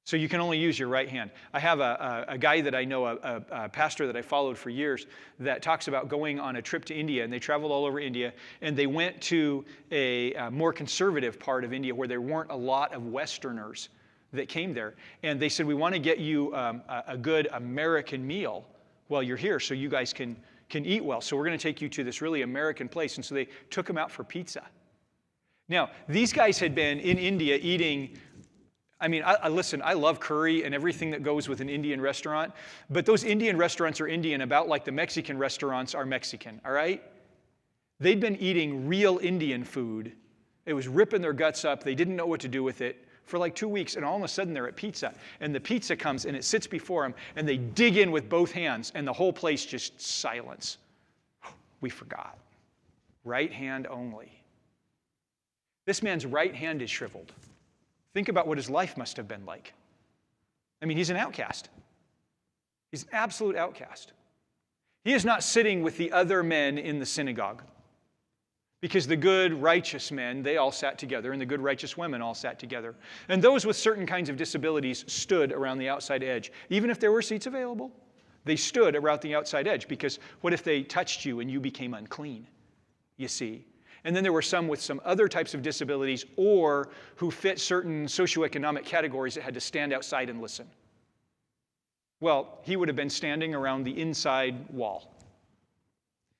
So you can only use your right hand. I have a guy that I know, a pastor that I followed for years, that talks about going on a trip to India, and they traveled all over India, and they went to a more conservative part of India where there weren't a lot of Westerners that came there. And they said, we want to get you a good American meal while you're here so you guys can eat well. So we're going to take you to this really American place. And so they took him out for pizza. Now, these guys had been in India eating, listen, I love curry and everything that goes with an Indian restaurant, but those Indian restaurants are Indian about like the Mexican restaurants are Mexican, all right? They'd been eating real Indian food. It was ripping their guts up. They didn't know what to do with it for like 2 weeks, and all of a sudden they're at pizza, and the pizza comes and it sits before them, and they dig in with both hands, and the whole place just silence. We forgot. Right hand only. This man's right hand is shriveled. Think about what his life must have been like. He's an outcast. He's an absolute outcast. He is not sitting with the other men in the synagogue, because the good, righteous men, they all sat together, and the good, righteous women all sat together. And those with certain kinds of disabilities stood around the outside edge. Even if there were seats available, they stood around the outside edge, because what if they touched you and you became unclean, you see? And then there were some with some other types of disabilities or who fit certain socioeconomic categories that had to stand outside and listen. Well, he would have been standing around the inside wall.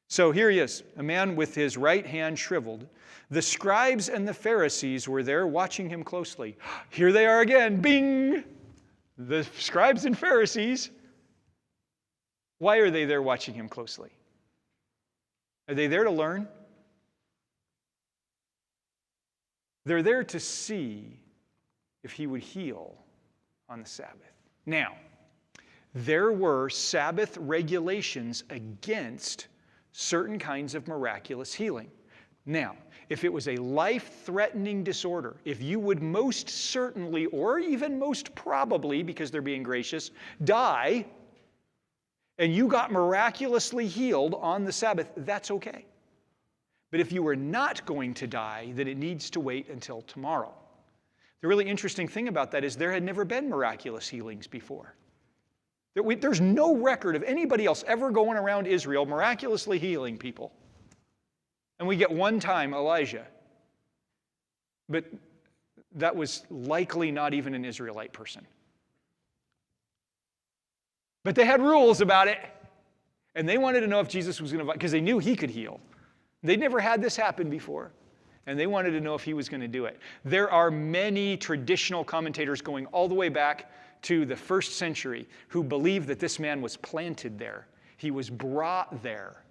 So here he is, a man with his right hand shriveled. The scribes and the Pharisees were there watching him closely. Here they are again, bing! The scribes and Pharisees. Why are they there watching him closely? Are they there to learn? They're there to see if he would heal on the Sabbath. Now, there were Sabbath regulations against certain kinds of miraculous healing. Now, if it was a life-threatening disorder, if you would most certainly, or even most probably, because they're being gracious, die, and you got miraculously healed on the Sabbath, that's okay. But if you were not going to die, then it needs to wait until tomorrow. The really interesting thing about that is there had never been miraculous healings before. There's no record of anybody else ever going around Israel miraculously healing people. And we get one time Elijah. But that was likely not even an Israelite person. But they had rules about it. And they wanted to know if Jesus was going to, because they knew he could heal. They'd never had this happen before. And they wanted to know if he was going to do it. There are many traditional commentators going all the way back to the first century who believed that this man was planted there. He was brought there.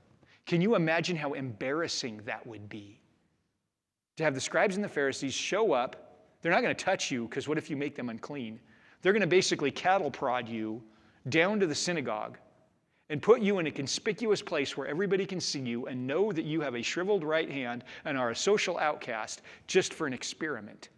Can you imagine how embarrassing that would be? To have the scribes and the Pharisees show up. They're not going to touch you, because what if you make them unclean? They're going to basically cattle prod you down to the synagogue and put you in a conspicuous place where everybody can see you and know that you have a shriveled right hand and are a social outcast just for an experiment.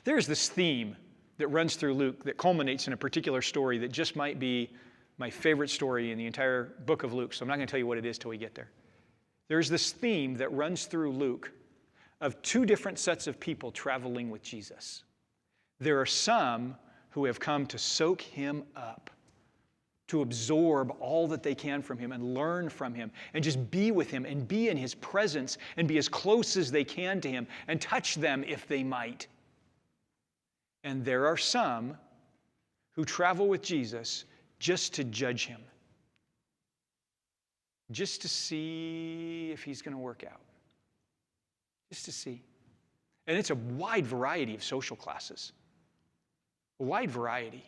There's this theme that runs through Luke that culminates in a particular story that just might be my favorite story in the entire book of Luke, so I'm not going to tell you what it is till we get there. There's this theme that runs through Luke of two different sets of people traveling with Jesus. There are some who have come to soak him up, to absorb all that they can from him and learn from him and just be with him and be in his presence and be as close as they can to him and touch them if they might. And there are some who travel with Jesus just to judge him, just to see if he's going to work out, just to see. And it's a wide variety of social classes, a wide variety.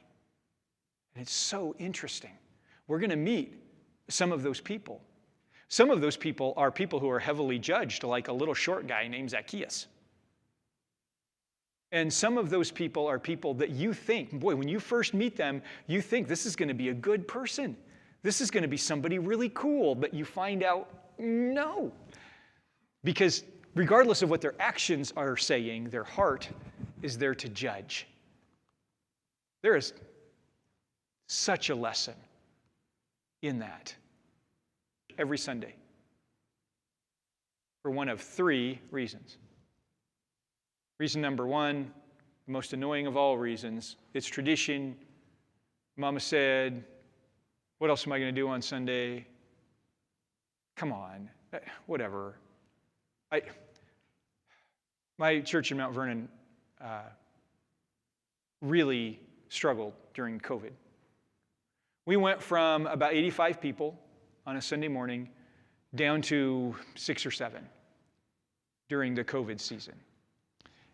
And it's so interesting. We're going to meet some of those people. Some of those people are people who are heavily judged, like a little short guy named Zacchaeus. And some of those people are people that you think, boy, when you first meet them, you think this is going to be a good person. This is going to be somebody really cool, but you find out, no. Because regardless of what their actions are saying, their heart is there to judge. There is such a lesson in that every Sunday for one of three reasons. Reason number one, the most annoying of all reasons, it's tradition. Mama said, what else am I going to do on Sunday? Come on, whatever. My church in Mount Vernon really struggled during COVID. We went from about 85 people on a Sunday morning down to 6 or 7 during the COVID season.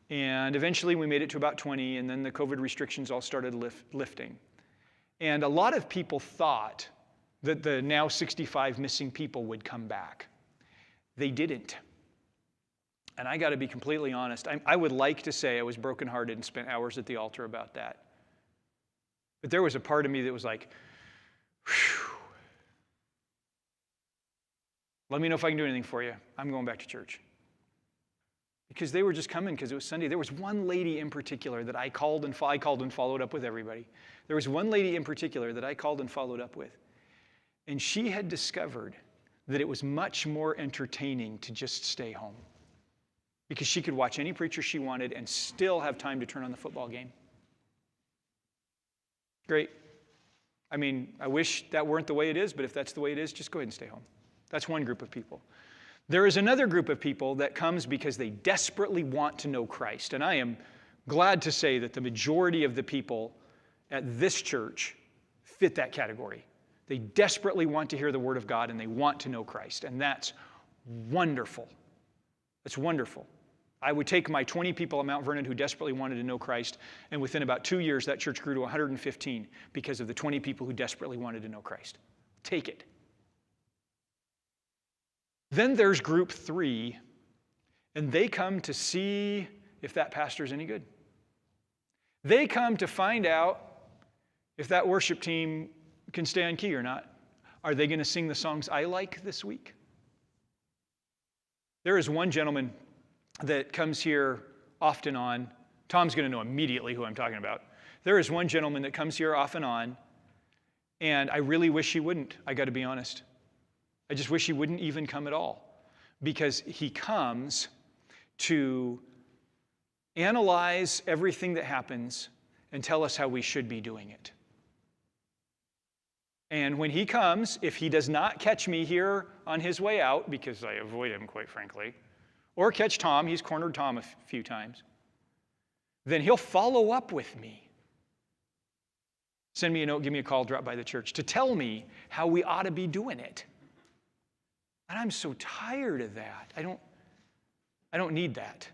And eventually we made it to about 20, and then the COVID restrictions all started lifting. And a lot of people thought that the now 65 missing people would come back. They didn't. And I got to be completely honest. I would like to say I was brokenhearted and spent hours at the altar about that. But there was a part of me that was like, whew. Let me know if I can do anything for you. I'm going back to church. Because they were just coming because it was Sunday. There was one lady in particular that I called and followed up with everybody. There was one lady in particular that I called and followed up with. And she had discovered that it was much more entertaining to just stay home. Because she could watch any preacher she wanted and still have time to turn on the football game. Great. I mean, I wish that weren't the way it is, but if that's the way it is, just go ahead and stay home. That's one group of people. There is another group of people that comes because they desperately want to know Christ. And I am glad to say that the majority of the people at this church fit that category. They desperately want to hear the Word of God and they want to know Christ. And that's wonderful. That's wonderful. I would take my 20 people at Mount Vernon who desperately wanted to know Christ, and within about 2 years, that church grew to 115 because of the 20 people who desperately wanted to know Christ. Take it. Then there's group 3, and they come to see if that pastor's any good. They come to find out if that worship team can stay on key or not. Are they going to sing the songs I like this week? There is one gentleman that comes here off and on. Tom's going to know immediately who I'm talking about. There is one gentleman that comes here off and on, and I really wish he wouldn't, I got to be honest. I just wish he wouldn't even come at all, because he comes to analyze everything that happens and tell us how we should be doing it. And when he comes, if he does not catch me here on his way out, because I avoid him, quite frankly, or catch Tom, he's cornered Tom a few times, then he'll follow up with me. Send me a note, give me a call, drop by the church to tell me how we ought to be doing it. And I'm so tired of that. I don't need that.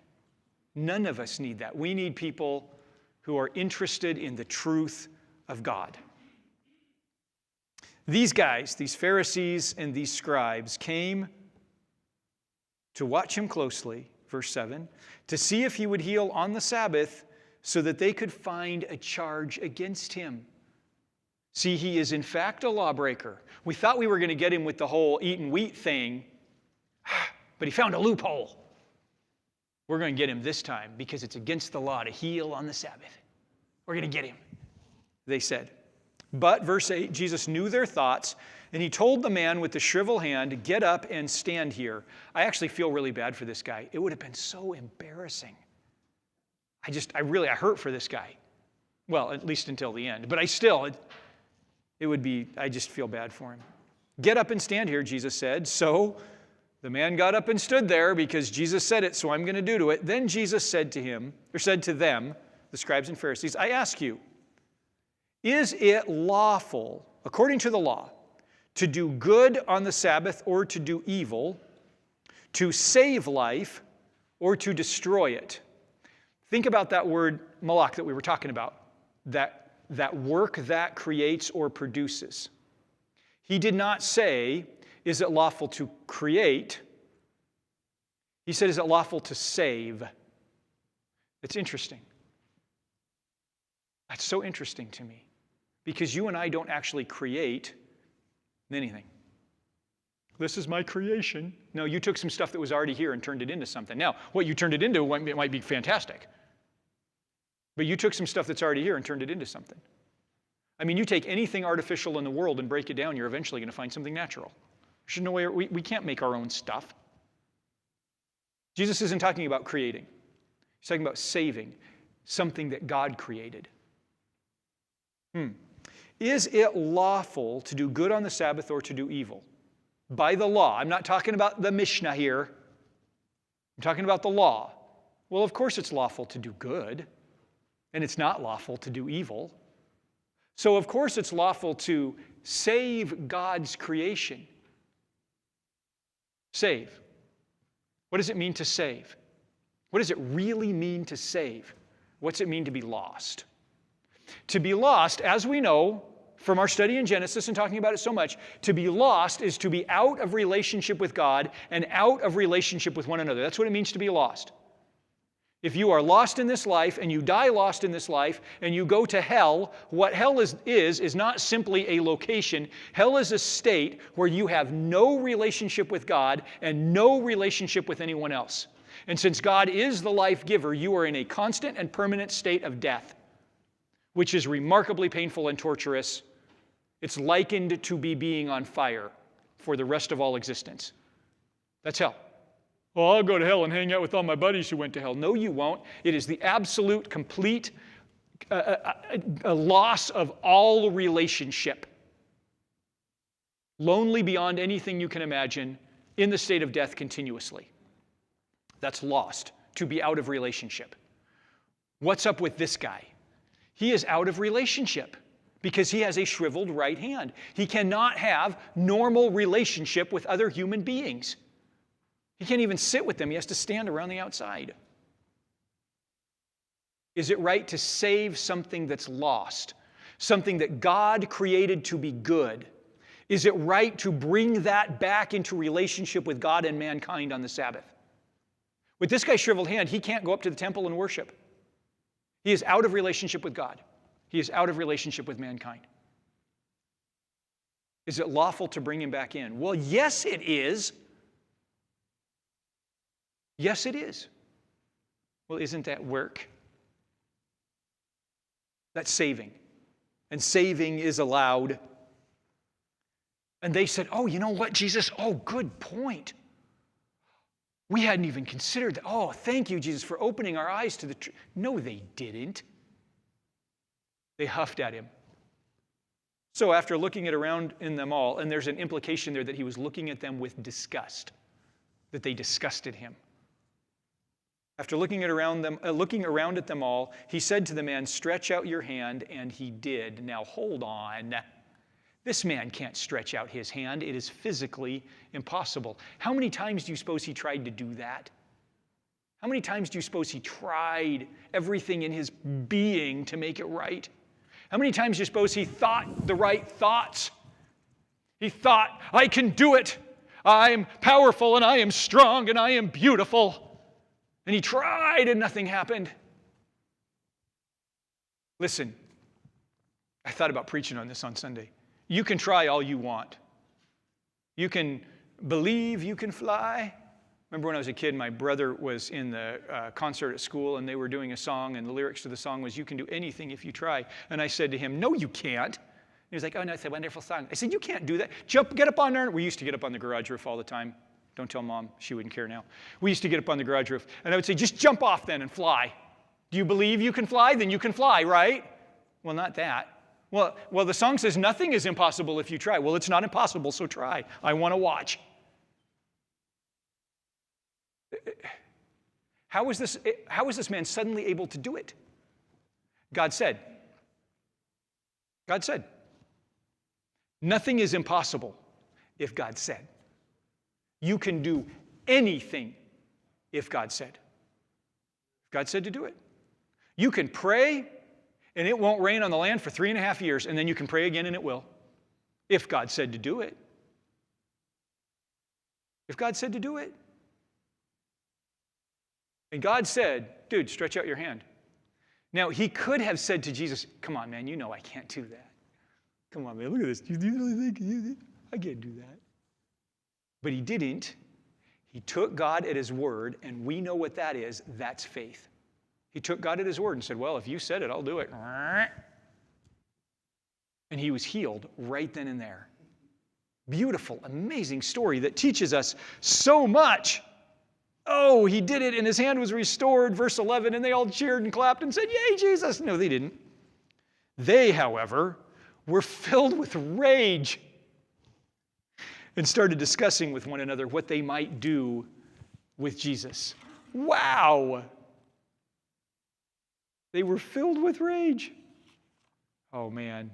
None of us need that. We need people who are interested in the truth of God. These guys, these Pharisees and these scribes, came to watch him closely, verse 7, to see if he would heal on the Sabbath so that they could find a charge against him. See, he is in fact a lawbreaker. We thought we were going to get him with the whole eating wheat thing, but he found a loophole. We're going to get him this time because it's against the law to heal on the Sabbath. We're going to get him, they said. But, verse 8, Jesus knew their thoughts, and he told the man with the shriveled hand, get up and stand here. I actually feel really bad for this guy. It would have been so embarrassing. I hurt for this guy. Well, at least until the end. But I just feel bad for him. Get up and stand here, Jesus said. So the man got up and stood there because Jesus said it, so I'm going to do to it. Then Jesus said to them, the scribes and Pharisees, I ask you, is it lawful, according to the law, to do good on the Sabbath or to do evil, to save life or to destroy it? Think about that word malak that we were talking about, that work that creates or produces. He did not say, is it lawful to create? He said, is it lawful to save? It's interesting. That's so interesting to me. Because you and I don't actually create anything. This is my creation. No, you took some stuff that was already here and turned it into something. Now, what you turned it into might be fantastic. But you took some stuff that's already here and turned it into something. I mean, you take anything artificial in the world and break it down, you're eventually going to find something natural. There's no way, we can't make our own stuff. Jesus isn't talking about creating. He's talking about saving something that God created. Is it lawful to do good on the Sabbath or to do evil? By the law. I'm not talking about the Mishnah here. I'm talking about the law. Well, of course it's lawful to do good, and it's not lawful to do evil. So, of course it's lawful to save God's creation. Save. What does it mean to save? What does it really mean to save? What's it mean to be lost? To be lost, as we know from our study in Genesis and talking about it so much, to be lost is to be out of relationship with God and out of relationship with one another. That's what it means to be lost. If you are lost in this life and you die lost in this life and you go to hell, what hell is not simply a location. Hell is a state where you have no relationship with God and no relationship with anyone else. And since God is the life giver, you are in a constant and permanent state of death, which is remarkably painful and torturous. It's likened to being on fire for the rest of all existence. That's hell. Well, I'll go to hell and hang out with all my buddies who went to hell. No, you won't. It is the absolute, complete a loss of all relationship. Lonely beyond anything you can imagine, in the state of death continuously. That's lost, to be out of relationship. What's up with this guy? He is out of relationship because he has a shriveled right hand. He cannot have normal relationship with other human beings. He can't even sit with them. He has to stand around the outside. Is it right to save something that's lost? Something that God created to be good? Is it right to bring that back into relationship with God and mankind on the Sabbath? With this guy's shriveled hand, he can't go up to the temple and worship. He is out of relationship with God. He is out of relationship with mankind. Is it lawful to bring him back in? Well, yes, it is. Yes, it is. Well, isn't that work? That's saving. And saving is allowed. And they said, oh, you know what, Jesus? Oh, good point. We hadn't even considered that. Oh, thank you, Jesus, for opening our eyes to the truth. No, they didn't. They huffed at him. So after looking around in them all, and there's an implication there that he was looking at them with disgust, that they disgusted him. After looking around at them all, he said to the man, stretch out your hand, and he did. Now hold on. This man can't stretch out his hand. It is physically impossible. How many times do you suppose he tried to do that? How many times do you suppose he tried everything in his being to make it right? How many times do you suppose he thought the right thoughts? He thought, I can do it. I am powerful and I am strong and I am beautiful. And he tried and nothing happened. Listen, I thought about preaching on this on Sunday. You can try all you want. You can believe you can fly. Remember when I was a kid, my brother was in the concert at school and they were doing a song and the lyrics to the song was, you can do anything if you try. And I said to him, no, you can't. He was like, oh no, it's a wonderful song. I said, you can't do that. Get up on there. We used to get up on the garage roof all the time. Don't tell Mom, she wouldn't care now. We used to get up on the garage roof and I would say, just jump off then and fly. Do you believe you can fly? Then you can fly, right? Well, not that. Well, the song says nothing is impossible if you try. Well, it's not impossible, so try. I want to watch. How was this man suddenly able to do it? God said. God said. Nothing is impossible if God said. You can do anything if God said. God said to do it. You can pray and it won't rain on the land for 3.5 years, and then you can pray again and it will. If God said to do it. If God said to do it. And God said, dude, stretch out your hand. Now, he could have said to Jesus, come on, man, you know I can't do that. Come on, man, look at this. Do you really think I can't do that? But he didn't. He took God at his word, and we know what that is. That's faith. He took God at his word and said, well, if you said it, I'll do it. And he was healed right then and there. Beautiful, amazing story that teaches us so much. Oh, he did it, and his hand was restored, verse 11, and they all cheered and clapped and said, yay, Jesus. No, they didn't. They, however, were filled with rage and started discussing with one another what they might do with Jesus. Wow. They were filled with rage. Oh, man.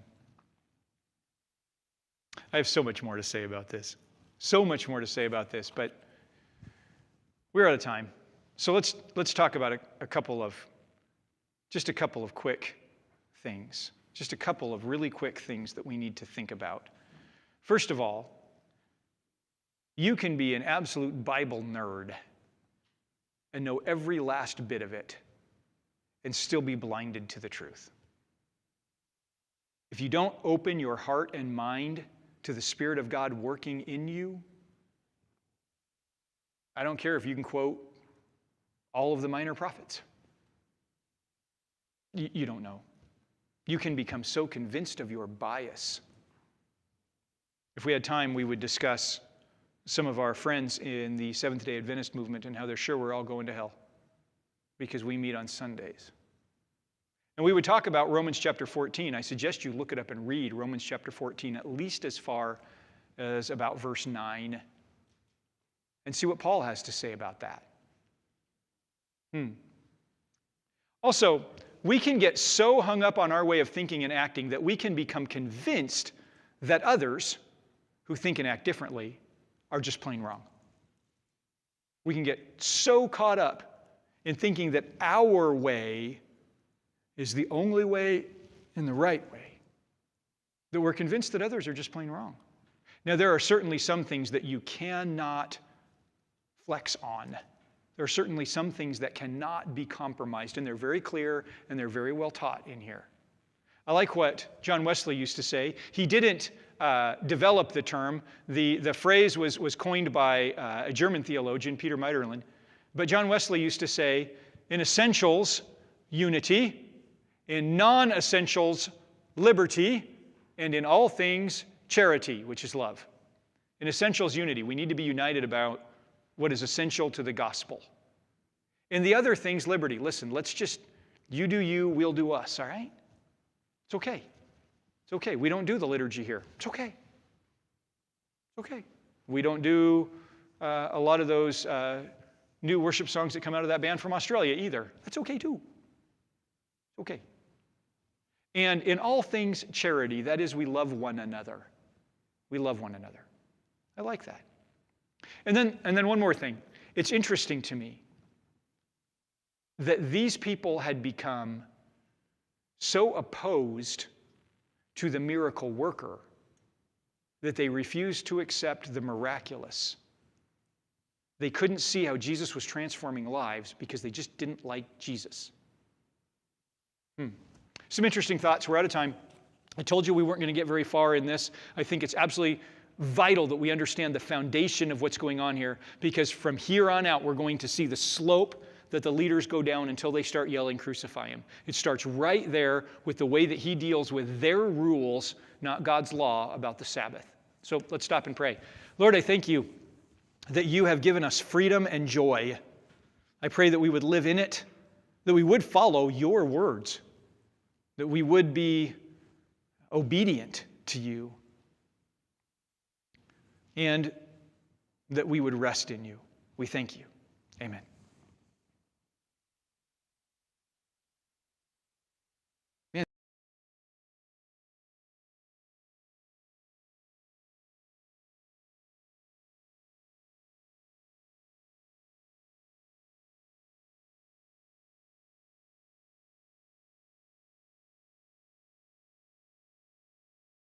I have so much more to say about this. So much more to say about this, but we're out of time. So let's talk about a couple of quick things. Just a couple of really quick things that we need to think about. First of all, you can be an absolute Bible nerd and know every last bit of it and still be blinded to the truth. If you don't open your heart and mind to the Spirit of God working in you, I don't care if you can quote all of the minor prophets. You don't know. You can become so convinced of your bias. If we had time, we would discuss some of our friends in the Seventh-day Adventist movement and how they're sure we're all going to hell because we meet on Sundays. And we would talk about Romans chapter 14. I suggest you look it up and read Romans chapter 14 at least as far as about verse 9 and see what Paul has to say about that. Also, we can get so hung up on our way of thinking and acting that we can become convinced that others who think and act differently are just plain wrong. We can get so caught up in thinking that our way is the only way and the right way that we're convinced that others are just plain wrong. Now, there are certainly some things that you cannot flex on. There are certainly some things that cannot be compromised, and they're very clear and they're very well taught in here. I like what John Wesley used to say. He didn't develop the term. The phrase was coined by a German theologian, Peter Meiterlen. But John Wesley used to say, in essentials, unity, in non-essentials, liberty, and in all things, charity, which is love. In essentials, unity. We need to be united about what is essential to the gospel. In the other things, liberty. Listen, let's just, you do you, we'll do us, all right? It's okay. It's okay. We don't do the liturgy here. It's okay. It's okay. We don't do a lot of those new worship songs that come out of that band from Australia either. That's okay too. It's okay. And in all things, charity. That is, we love one another. We love one another. I like that. And then one more thing. It's interesting to me that these people had become so opposed to the miracle worker that they refused to accept the miraculous. They couldn't see how Jesus was transforming lives because they just didn't like Jesus. Some interesting thoughts. We're out of time. I told you we weren't going to get very far in this. I think it's absolutely vital that we understand the foundation of what's going on here, because from here on out, we're going to see the slope that the leaders go down until they start yelling, "Crucify him." It starts right there with the way that he deals with their rules, not God's law about the Sabbath. So let's stop and pray. Lord, I thank you that you have given us freedom and joy. I pray that we would live in it, that we would follow your words, that we would be obedient to you, and that we would rest in you. We thank you. Amen.